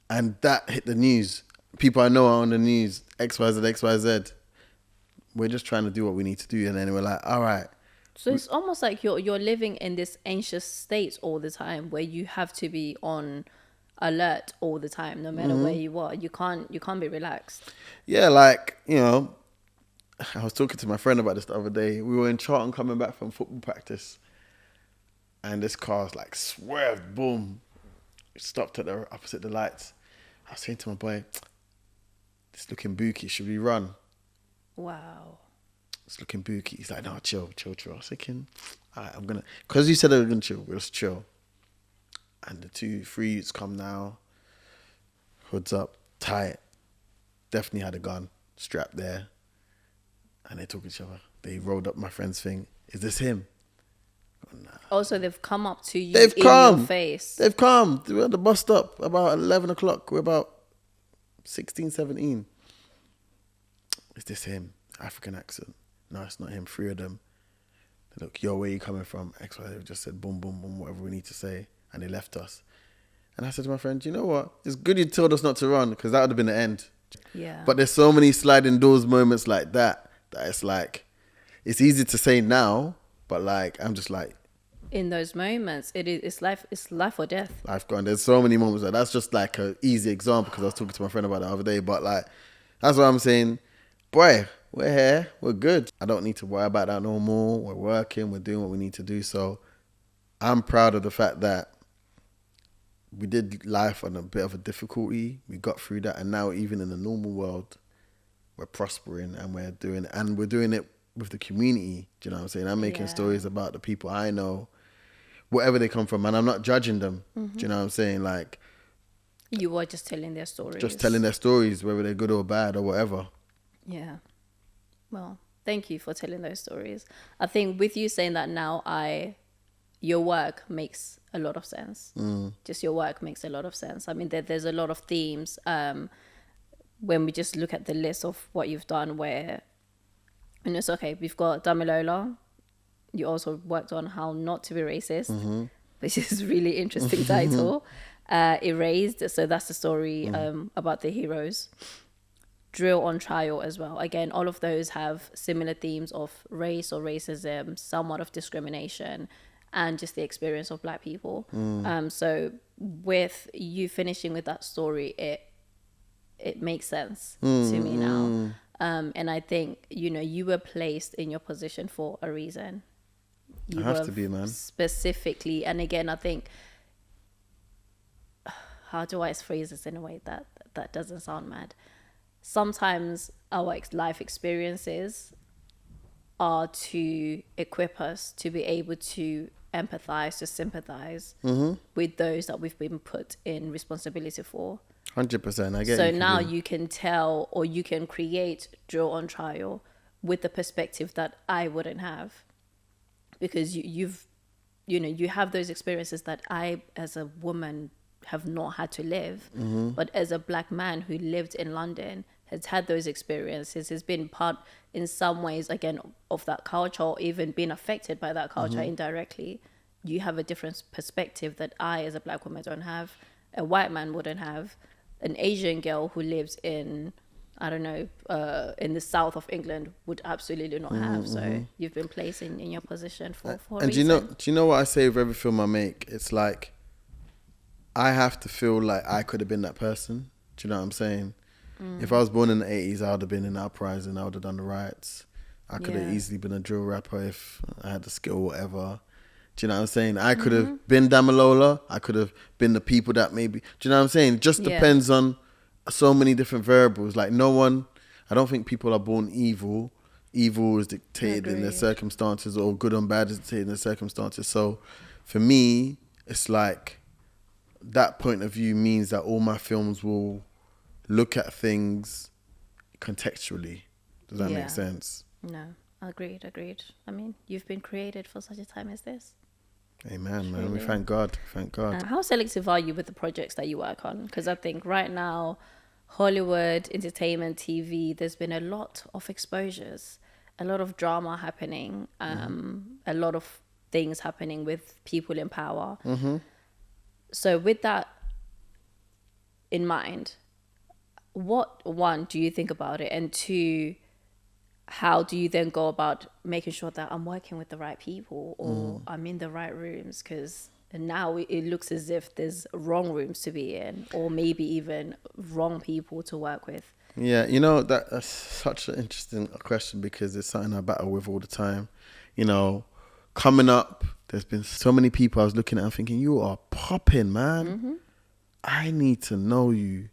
and that hit the news. People I know are on the news. XYZ, XYZ. We're just trying to do what we need to do, and then we're like, all right. So it's almost like you're living in this anxious state all the time, where you have to be on alert all the time, no matter where you are. You can't be relaxed. Yeah, like, you know, I was talking to my friend about this the other day. We were in Charlton coming back from football practice, and this car's like swerved, boom, stopped at the opposite the lights. I was saying to my boy, "It's looking booky. Should we run?" Wow. It's looking booky. He's like, "No, chill." I was thinking, all right, I'm gonna, because you said I was gonna chill. We'll just chill. And the 3 youths come now, hoods up, tight. Definitely had a gun strapped there, and they talk to each other. They rolled up my friend's thing. Is this him? Oh, nah. Also, they've come up to you They've in come. your face. They've come. We're at the bus stop about 11 o'clock. We're about 16, 17. Is this him? African accent. No, it's not him. 3 of them. They look, yo, where you coming from? XY. They just said boom, boom, boom, whatever we need to say. And they left us. And I said to my friend, you know what? It's good you told us not to run, because that would have been the end. Yeah. But there's so many sliding doors moments like that it's like, it's easy to say now, but like, I'm just like, in those moments, it's life or death. life gone. There's so many moments like that's just like an easy example, because I was talking to my friend about it the other day. But like, that's what I'm saying. Boy, we're here. We're good. I don't need to worry about that no more. We're working. We're doing what we need to do. So I'm proud of the fact that we did life on a bit of a difficulty. We got through that. And now even in the normal world, we're prospering, and we're doing it with the community. Do you know what I'm saying? I'm making stories about the people I know, wherever they come from, and I'm not judging them. Do you know what I'm saying? Like, you are just telling their stories. Just telling their stories, whether they're good or bad or whatever. Yeah. Well, thank you for telling those stories. I think with you saying that now, your work makes a lot of sense. Just your work makes a lot of sense. I mean, there's a lot of themes when we just look at the list of what you've done, where, and it's okay, we've got Damilola. You also worked on How Not to Be Racist, which is a really interesting title. Erased, so that's the story about the heroes. Drill on Trial as well. Again, all of those have similar themes of race or racism, somewhat of discrimination, and just the experience of Black people. So with you finishing with that story, it makes sense to me now. And I think, you were placed in your position for a reason. You have to be, man. Specifically, and again, I think, how do I phrase this in a way that doesn't sound mad? Sometimes our life experiences are to equip us to be able to empathize, to sympathize with those that we've been put in responsibility for. 100%. I get it. So now you can tell, or you can create Drill on Trial with the perspective that I wouldn't have, because you have those experiences that I, as a woman, have not had to live, but as a Black man who lived in London, has had those experiences, has been part in some ways, again, of that culture, or even been affected by that culture indirectly. You have a different perspective that I, as a Black woman, don't have, a white man wouldn't have, an Asian girl who lives in, I don't know, in the south of England would absolutely not have. So you've been placed in your position for a reason. And do you know what I say with every film I make? It's like, I have to feel like I could have been that person. Do you know what I'm saying? If I was born in the 80s, I would have been in the uprising. I would have done the riots. I could have easily been a drill rapper if I had the skill or whatever. Do you know what I'm saying? I could have been Damilola. I could have been the people that maybe... Do you know what I'm saying? It just depends on so many different variables. Like, I don't think people are born evil. Evil is dictated in their circumstances, or good and bad is dictated in their circumstances. So for me, it's like, that point of view means that all my films will look at things contextually. Does that make sense? No, agreed. I mean, you've been created for such a time as this. Amen, man. We thank God. How selective are you with the projects that you work on? Because I think right now, Hollywood, entertainment, TV, there's been a lot of exposures, a lot of drama happening, a lot of things happening with people in power. So with that in mind, what, one, do you think about it? And two, how do you then go about making sure that I'm working with the right people or I'm in the right rooms? Because now it looks as if there's wrong rooms to be in, or maybe even wrong people to work with. Yeah, that's such an interesting question, because it's something I battle with all the time. Coming up, there's been so many people I was looking at and thinking, you are popping, man. I need to know you.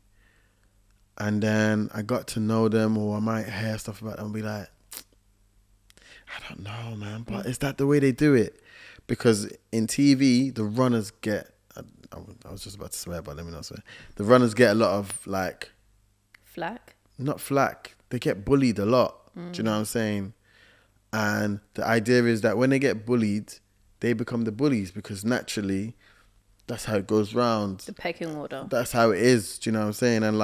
And then I got to know them, or I might hear stuff about them and be like, I don't know, man, but is that the way they do it? Because in TV, the runners get, I was just about to swear, but let me not swear. The runners get a lot of Flack? Not flack. They get bullied a lot. Do you know what I'm saying? And the idea is that when they get bullied, they become the bullies, because naturally, that's how it goes round. The pecking order. That's how it is. Do you know what I'm saying? And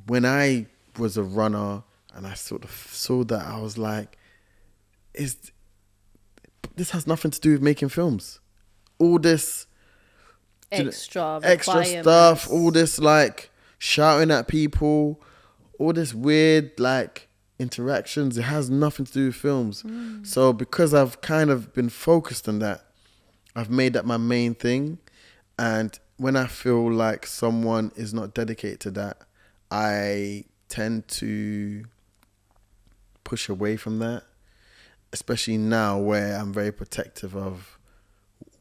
when I was a runner and I sort of saw that, I was like, this has nothing to do with making films. All this extra stuff, all this shouting at people, all this weird interactions, it has nothing to do with films. So because I've kind of been focused on that, I've made that my main thing. And when I feel like someone is not dedicated to that, I tend to push away from that, especially now where I'm very protective of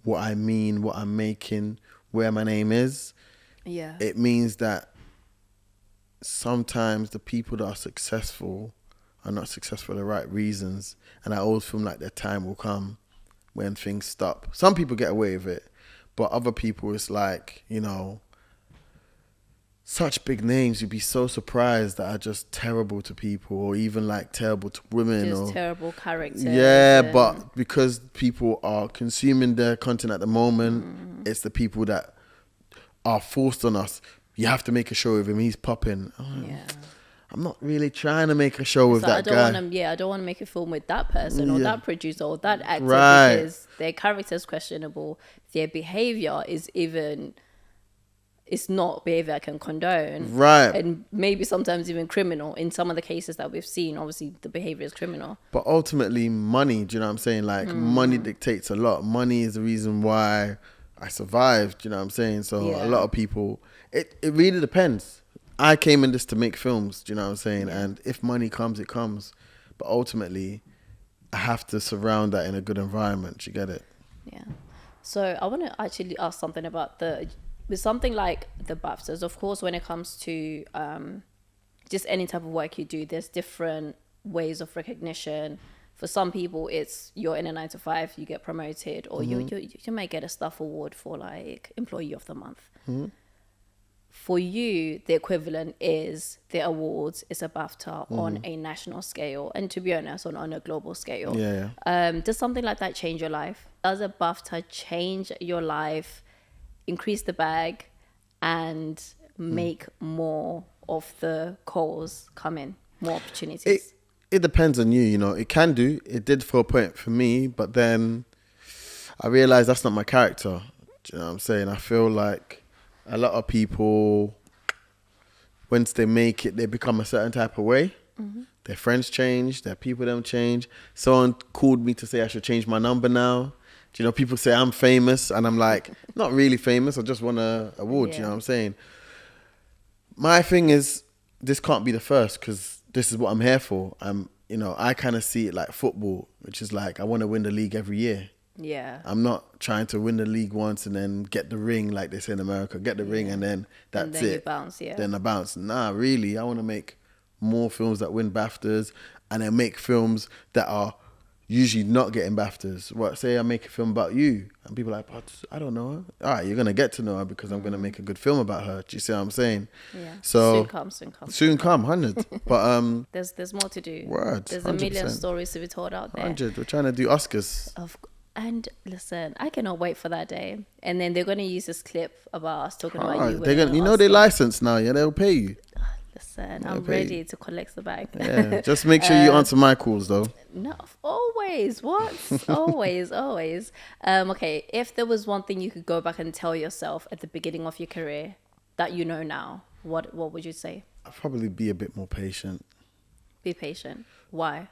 what I mean, what I'm making, where my name is. Yeah. It means that sometimes the people that are successful are not successful for the right reasons. And I always feel like their time will come when things stop. Some people get away with it, but other people, it's such big names, you'd be so surprised that are just terrible to people, or even terrible to women, just terrible characters. Yeah, but because people are consuming their content at the moment, it's the people that are forced on us. You have to make a show with him. He's popping. I'm not really trying to make a show with that guy. I don't want to make a film with that person or that producer or that actor, because their character is questionable. Their behavior is even... it's not behavior I can condone. Right. And maybe sometimes even criminal. In some of the cases that we've seen, obviously the behavior is criminal. But ultimately, money, do you know what I'm saying? Money dictates a lot. Money is the reason why I survived, do you know what I'm saying? So a lot of people, it really depends. I came in this to make films, do you know what I'm saying? And if money comes, it comes. But ultimately, I have to surround that in a good environment. You get it? Yeah. So I want to actually ask something about with something like the BAFTAs. Of course, when it comes to just any type of work you do, there's different ways of recognition. For some people, it's you're in a 9-to-5, you get promoted, or you might get a staff award for Employee of the Month. For you, the equivalent is the awards, is a BAFTA on a national scale, and to be honest, on a global scale. Does something like that change your life? Does a BAFTA change your life, increase the bag, and make more of the calls come in, more opportunities? It depends on you, It can do. It did for a point for me, but then I realized that's not my character. Do you know what I'm saying? I feel like a lot of people, once they make it, they become a certain type of way. Their friends change, their people don't change. Someone called me to say I should change my number now. Do you know, people say I'm famous, and I'm like, not really famous. I just won an award. You know what I'm saying? My thing is, this can't be the first, because this is what I'm here for. I kind of see it like football, which is I want to win the league every year. Yeah. I'm not trying to win the league once and then get the ring, like they say in America, get the ring and then that's and then it. You bounce, Then I bounce. Nah, really, I want to make more films that win BAFTAs, and then make films that are usually not getting BAFTAs. What, say I make a film about you, and people are like, but I don't know her. All right, you're going to get to know her because I'm going to make a good film about her. Do you see what I'm saying? Yeah. So Soon come. 100. But there's more to do. Words, There's 100%. a million stories to be told out there. 100. We're trying to do Oscars. And listen, I cannot wait for that day. And then they're going to use this clip about us talking about you. They're gonna, you know, they licensed now. Yeah, they'll pay you. Listen, I'm ready to collect the bag. Yeah, just make sure you answer my calls though. No, always. What? always. Okay, if there was one thing you could go back and tell yourself at the beginning of your career that you know now, what would you say? I'd probably be a bit more patient. Be patient. Why?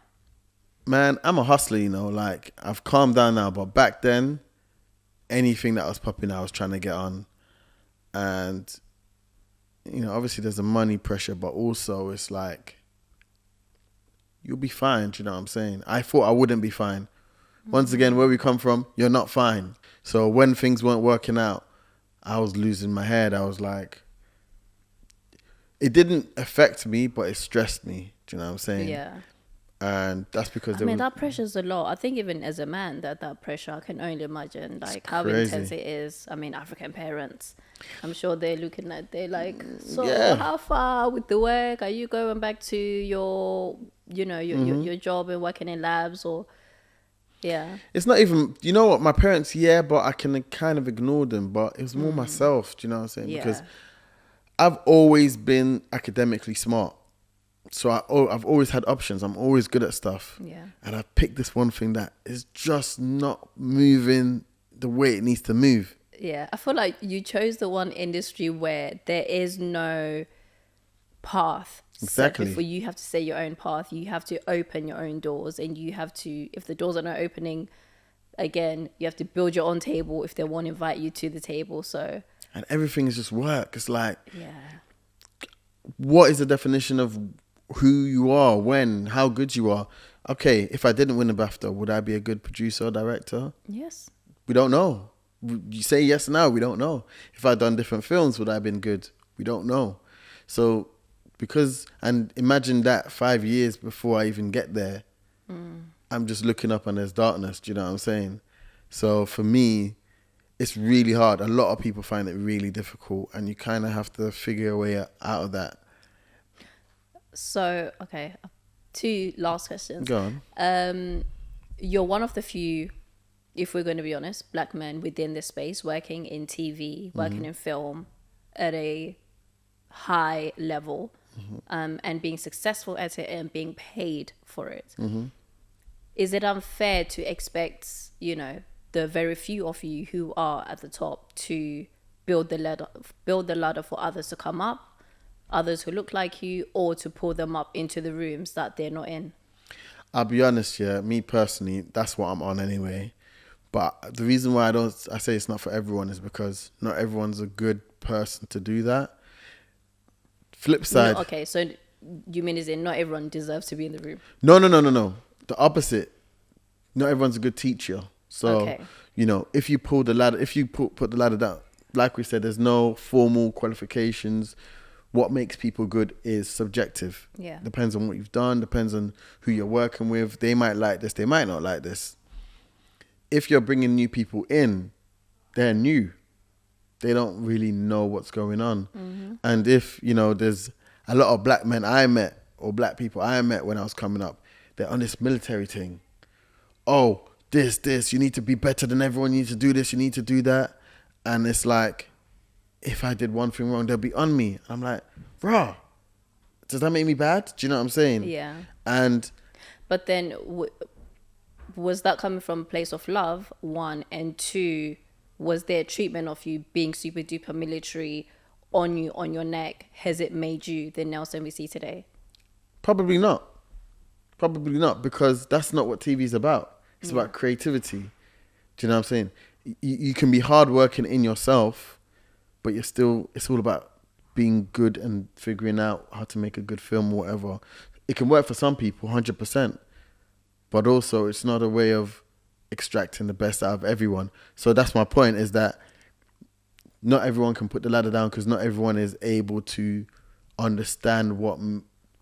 Man, I'm a hustler, you know, like I've calmed down now, but back then, anything that was popping, I was trying to get on. And, you know, obviously there's a money pressure, but also it's like, you'll be fine, do you know what I'm saying? I thought I wouldn't be fine. Once again, where we come from, you're not fine. So when things weren't working out, I was losing my head. I was like, it didn't affect me, but it stressed me, do you know what I'm saying? Yeah. And that's because that pressure's a lot. I think even as a man, that pressure, I can only imagine like how intense it is. I mean, African parents, I'm sure they're looking at, they're like, so how far with the work? Are you going back to your, you know, your job and working in labs or, yeah. It's not even, you know what, my parents, but I can kind of ignore them, but it was more myself, do you know what I'm saying? Yeah. Because I've always been academically smart. So I've always had options. I'm always good at stuff. Yeah. And I picked this one thing that is just not moving the way it needs to move. Yeah. I feel like you chose the one industry where there is no path. Exactly. For you have to say your own path. You have to open your own doors, and you have to, if the doors are not opening, again, you have to build your own table if they won't invite you to the table. So. And everything is just work. It's like, yeah. What is the definition of who you are, when, how good you are? Okay, if I didn't win a BAFTA, would I be a good producer or director? Yes. We don't know. You say yes now, we don't know. If I'd done different films, would I have been good? We don't know. So, and imagine that 5 years before I even get there, I'm just looking up and there's darkness, do you know what I'm saying? So for me, it's really hard. A lot of people find it really difficult, and you kind of have to figure a way out of that. So, okay, 2 last questions. Go on. You're one of the few, if we're going to be honest, black men within this space, working in TV, working in film at a high level, and being successful at it and being paid for it. Is it unfair to expect, you know, the very few of you who are at the top to build the ladder for others to come up? Others who look like you, or to pull them up into the rooms that they're not in? I'll be honest, me personally, that's what I'm on anyway. But the reason why I say it's not for everyone is because not everyone's a good person to do that. Flip side. No, okay, so you mean is it not everyone deserves to be in the room? No. The opposite. Not everyone's a good teacher. So, you know, if you pull the ladder, if you put the ladder down, like we said, there's no formal qualifications. What makes people good is subjective. Yeah. Depends on what you've done, depends on who you're working with. They might like this, they might not like this. If you're bringing new people in, they're new. They don't really know what's going on. And if, you know, there's a lot of black men I met, or black people I met when I was coming up, they're on this military thing. Oh, this, you need to be better than everyone, you need to do this, you need to do that. And it's like, if I did one thing wrong, they'll be on me. I'm like, bro, does that make me bad? Do you know what I'm saying? Yeah. But then, was that coming from a place of love, 1, and 2, was there treatment of you being super duper military on you, on your neck? Has it made you the Nelson we see today? Probably not, because that's not what TV is about. It's about creativity. Do you know what I'm saying? You can be hardworking in yourself, but it's all about being good and figuring out how to make a good film or whatever. It can work for some people, 100%. But also, it's not a way of extracting the best out of everyone. So that's my point, is that not everyone can put the ladder down, because not everyone is able to understand what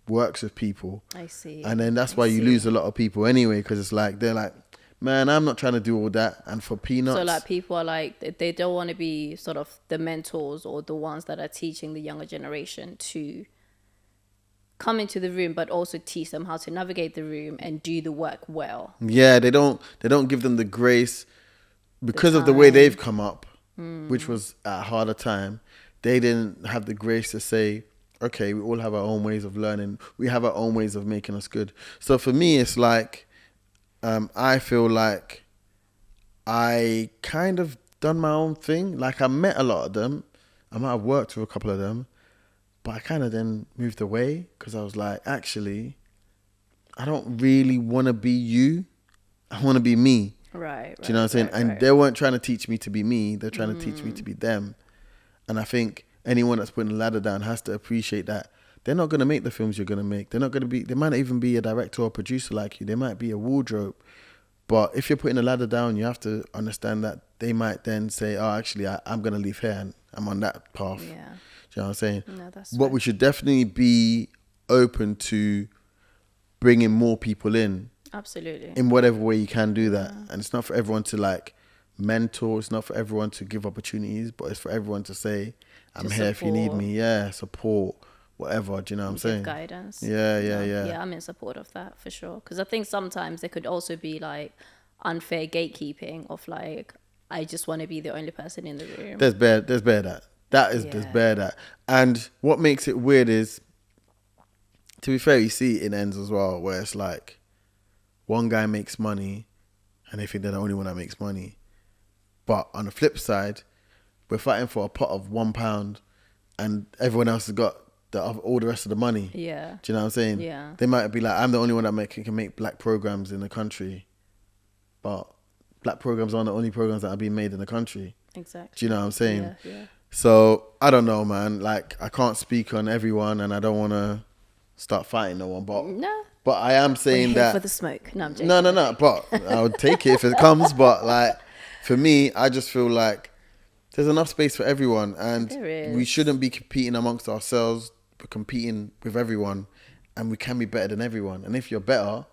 works with people. I see. And then that's why you lose a lot of people anyway, because it's like, they're like, man, I'm not trying to do all that. And for peanuts. So like people are like, they don't want to be sort of the mentors or the ones that are teaching the younger generation to come into the room, but also teach them how to navigate the room and do the work well. Yeah, they don't give them the grace because of the way they've come up, which was at a harder time. They didn't have the grace to say, okay, we all have our own ways of learning. We have our own ways of making us good. So for me, it's like, I feel like I kind of done my own thing. Like I met a lot of them. I might have worked with a couple of them, but I kind of then moved away because I was like, actually, I don't really want to be you. I want to be me. Right. Do you know what I'm saying? And they weren't trying to teach me to be me. They're trying to teach me to be them. And I think anyone that's putting a ladder down has to appreciate that they're not going to make the films you're going to make. They're not going to be, they might not even be a director or producer like you. They might be a wardrobe. But if you're putting a ladder down, you have to understand that they might then say, oh, actually, I'm going to leave here and I'm on that path. Yeah. Do you know what I'm saying? No, that's What right. we should definitely be open to bringing more people in. Absolutely. In whatever way you can do that. And it's not for everyone to like mentor. It's not for everyone to give opportunities, but it's for everyone to say, I'm here if you need me. Yeah, support, whatever. Do you know what I'm saying? Guidance. Yeah. Yeah, I'm in support of that for sure. Because I think sometimes there could also be like unfair gatekeeping of like, I just want to be the only person in the room. There's bare that. There's bare that. And what makes it weird is, to be fair, you see it in ends as well, where it's like one guy makes money and they think they're the only one that makes money. But on the flip side, we're fighting for a pot of £1 and everyone else has got all the rest of the money. Yeah. Do you know what I'm saying? Yeah. They might be like, I'm the only one that can make black programs in the country. But black programs aren't the only programs that are being made in the country. Exactly. Do you know what I'm saying? Yeah. So, I don't know, man. Like, I can't speak on everyone and I don't want to start fighting no one. But I am saying We're here that... for the smoke. No, I'm joking. No. But I would take it if it comes. But, like, for me, I just feel like there's enough space for everyone. And we shouldn't be competing amongst ourselves. We're competing with everyone. And we can be better than everyone. And if you're better,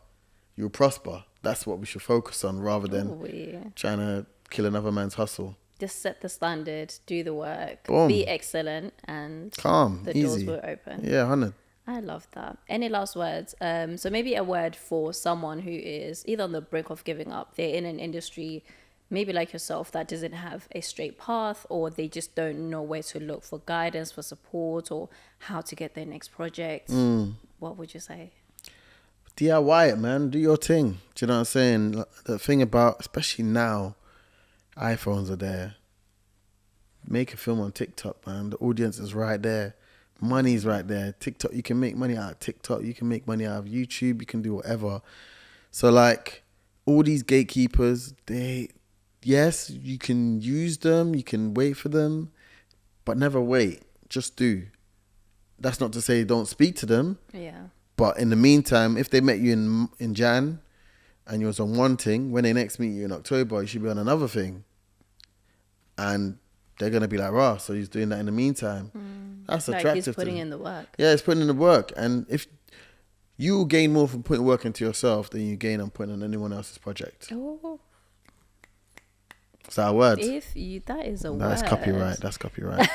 you'll prosper. That's what we should focus on rather than trying to kill another man's hustle. Just set the standard, do the work, Boom. be excellent, and calm, the easy. doors will open. Yeah, 100. I love that. Any last words? So maybe a word for someone who is either on the brink of giving up. They're in an industry, maybe like yourself, that doesn't have a straight path, or they just don't know where to look for guidance, for support, or how to get their next project. What would you say? DIY it, man. Do your thing. Do you know what I'm saying? The thing about, especially now, iPhones are there. Make a film on TikTok, man. The audience is right there. Money's right there. TikTok, you can make money out of TikTok. You can make money out of YouTube. You can do whatever. So, like, all these gatekeepers, yes, you can use them. You can wait for them. But never wait. Just do. That's not to say don't speak to them. Yeah. But in the meantime, if they met you in Jan and you was on one thing, when they next meet you in October, you should be on another thing. And they're going to be like, rah, so he's doing that in the meantime. That's Like attractive he's putting to them. in the work. Yeah, it's putting in the work. And if you will gain more from putting work into yourself than you gain on putting on anyone else's project. Oh, It's our word. That is a word. That's copyright.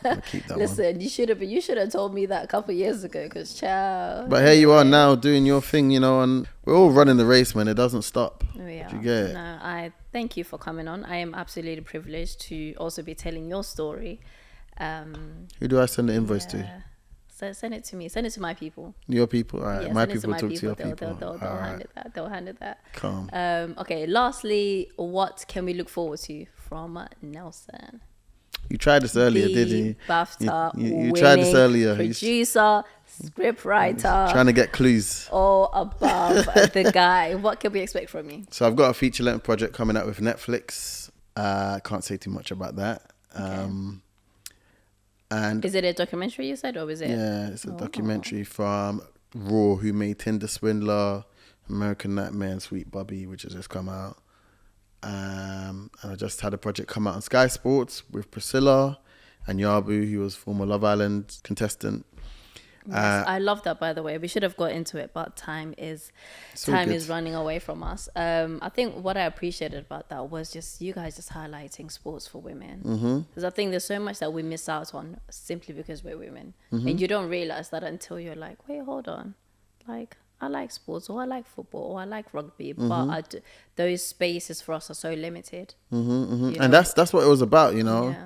I'll keep that one. Listen, you should have told me that a couple of years ago, because child. But here you are now doing your thing, and we're all running the race, man. It doesn't stop. Yeah. Do you get it? No, I thank you for coming on. I am absolutely privileged to also be telling your story. Who do I send the invoice to? So send it to me. Send it to my people. Your people? All right. Yeah, my send it people to talk my to your people. people. They'll handle that. Calm. Okay. Lastly, what can we look forward to from Nelson? You tried this earlier, The didn't you? BAFTA You tried this earlier. Producer, script writer, Trying to get clues. all above the guy. What can we expect from you? So I've got a feature-length project coming out with Netflix. I can't say too much about that. And Is it a documentary you said, or is it? yeah, it's a documentary from Raw, who made Tinder Swindler, American Nightmare, and Sweet Bobby, which has just come out. And I just had a project come out on Sky Sports with Priscilla and Yabu, who was former Love Island contestant. Yes, I love that, by the way. We should have got into it, but time is running away from us. I think what I appreciated about that was just you guys just highlighting sports for women. Because I think there's so much that we miss out on simply because we're women. And you don't realize that until you're like, wait, hold on. Like, I like sports, or I like football, or I like rugby, but those spaces for us are so limited. And that's what it was about, you know. Yeah.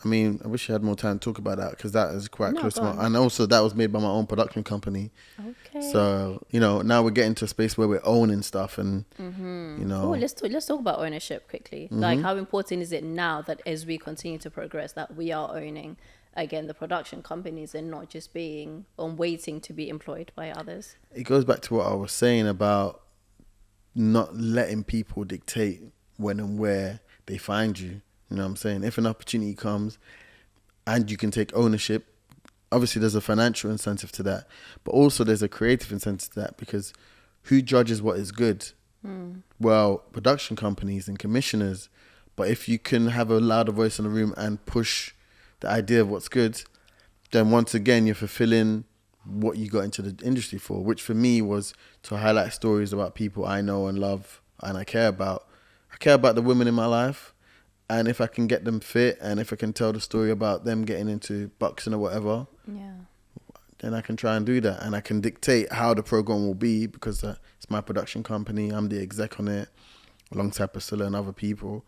I mean, I wish I had more time to talk about that because that is quite close to go my... on. And also, that was made by my own production company. Okay. So, you know, now we're getting to a space where we're owning stuff and, you know... Oh, let's talk about ownership quickly. Like, how important is it now that as we continue to progress that we are owning, again, the production companies and not just being waiting to be employed by others? It goes back to what I was saying about not letting people dictate when and where they find you. You know what I'm saying? If an opportunity comes and you can take ownership, obviously there's a financial incentive to that, but also there's a creative incentive to that, because who judges what is good? Well, production companies and commissioners. But if you can have a louder voice in the room and push the idea of what's good, then once again, you're fulfilling what you got into the industry for, which for me was to highlight stories about people I know and love and I care about. I care about the women in my life. And if I can get them fit and if I can tell the story about them getting into boxing or whatever, then I can try and do that. And I can dictate how the program will be because it's my production company. I'm the exec on it alongside Priscilla and other people.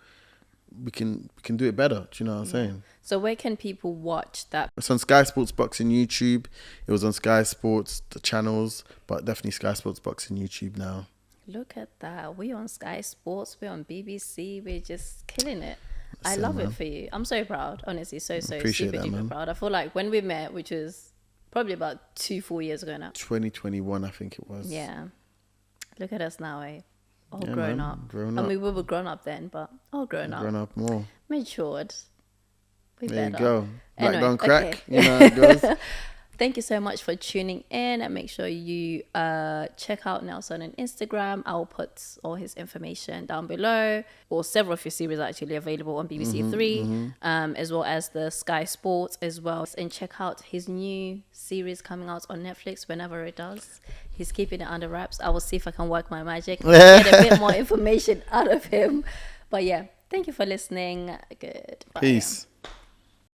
We can do it better. Do you know what I'm saying? So where can people watch that? It's on Sky Sports Boxing YouTube. It was on Sky Sports, the channels, but definitely Sky Sports Boxing YouTube now. Look at that. We're on Sky Sports. We're on BBC. We're just killing it. I So, love man. it for you. I'm so proud. Honestly, so Appreciate super that, duper man. proud. I feel like when we met, which was probably about 2-4 years ago now. 2021, I think it was. Yeah. Look at us now, eh? All Yeah, grown man. up. Grown I up. mean, we were grown up then, but all grown up. Grown up more. Matured. We There you better. go. Black Anyway, don't crack. okay. You know how it goes. Thank you so much for tuning in, and make sure you check out Nelson on Instagram. I'll put all his information down below, or several of his series are actually available on BBC3, as well as the Sky Sports as well. And check out his new series coming out on Netflix whenever it does. He's keeping it under wraps. I will see if I can work my magic, get a bit more information out of him. But yeah, thank you for listening. Good. Bye. Peace.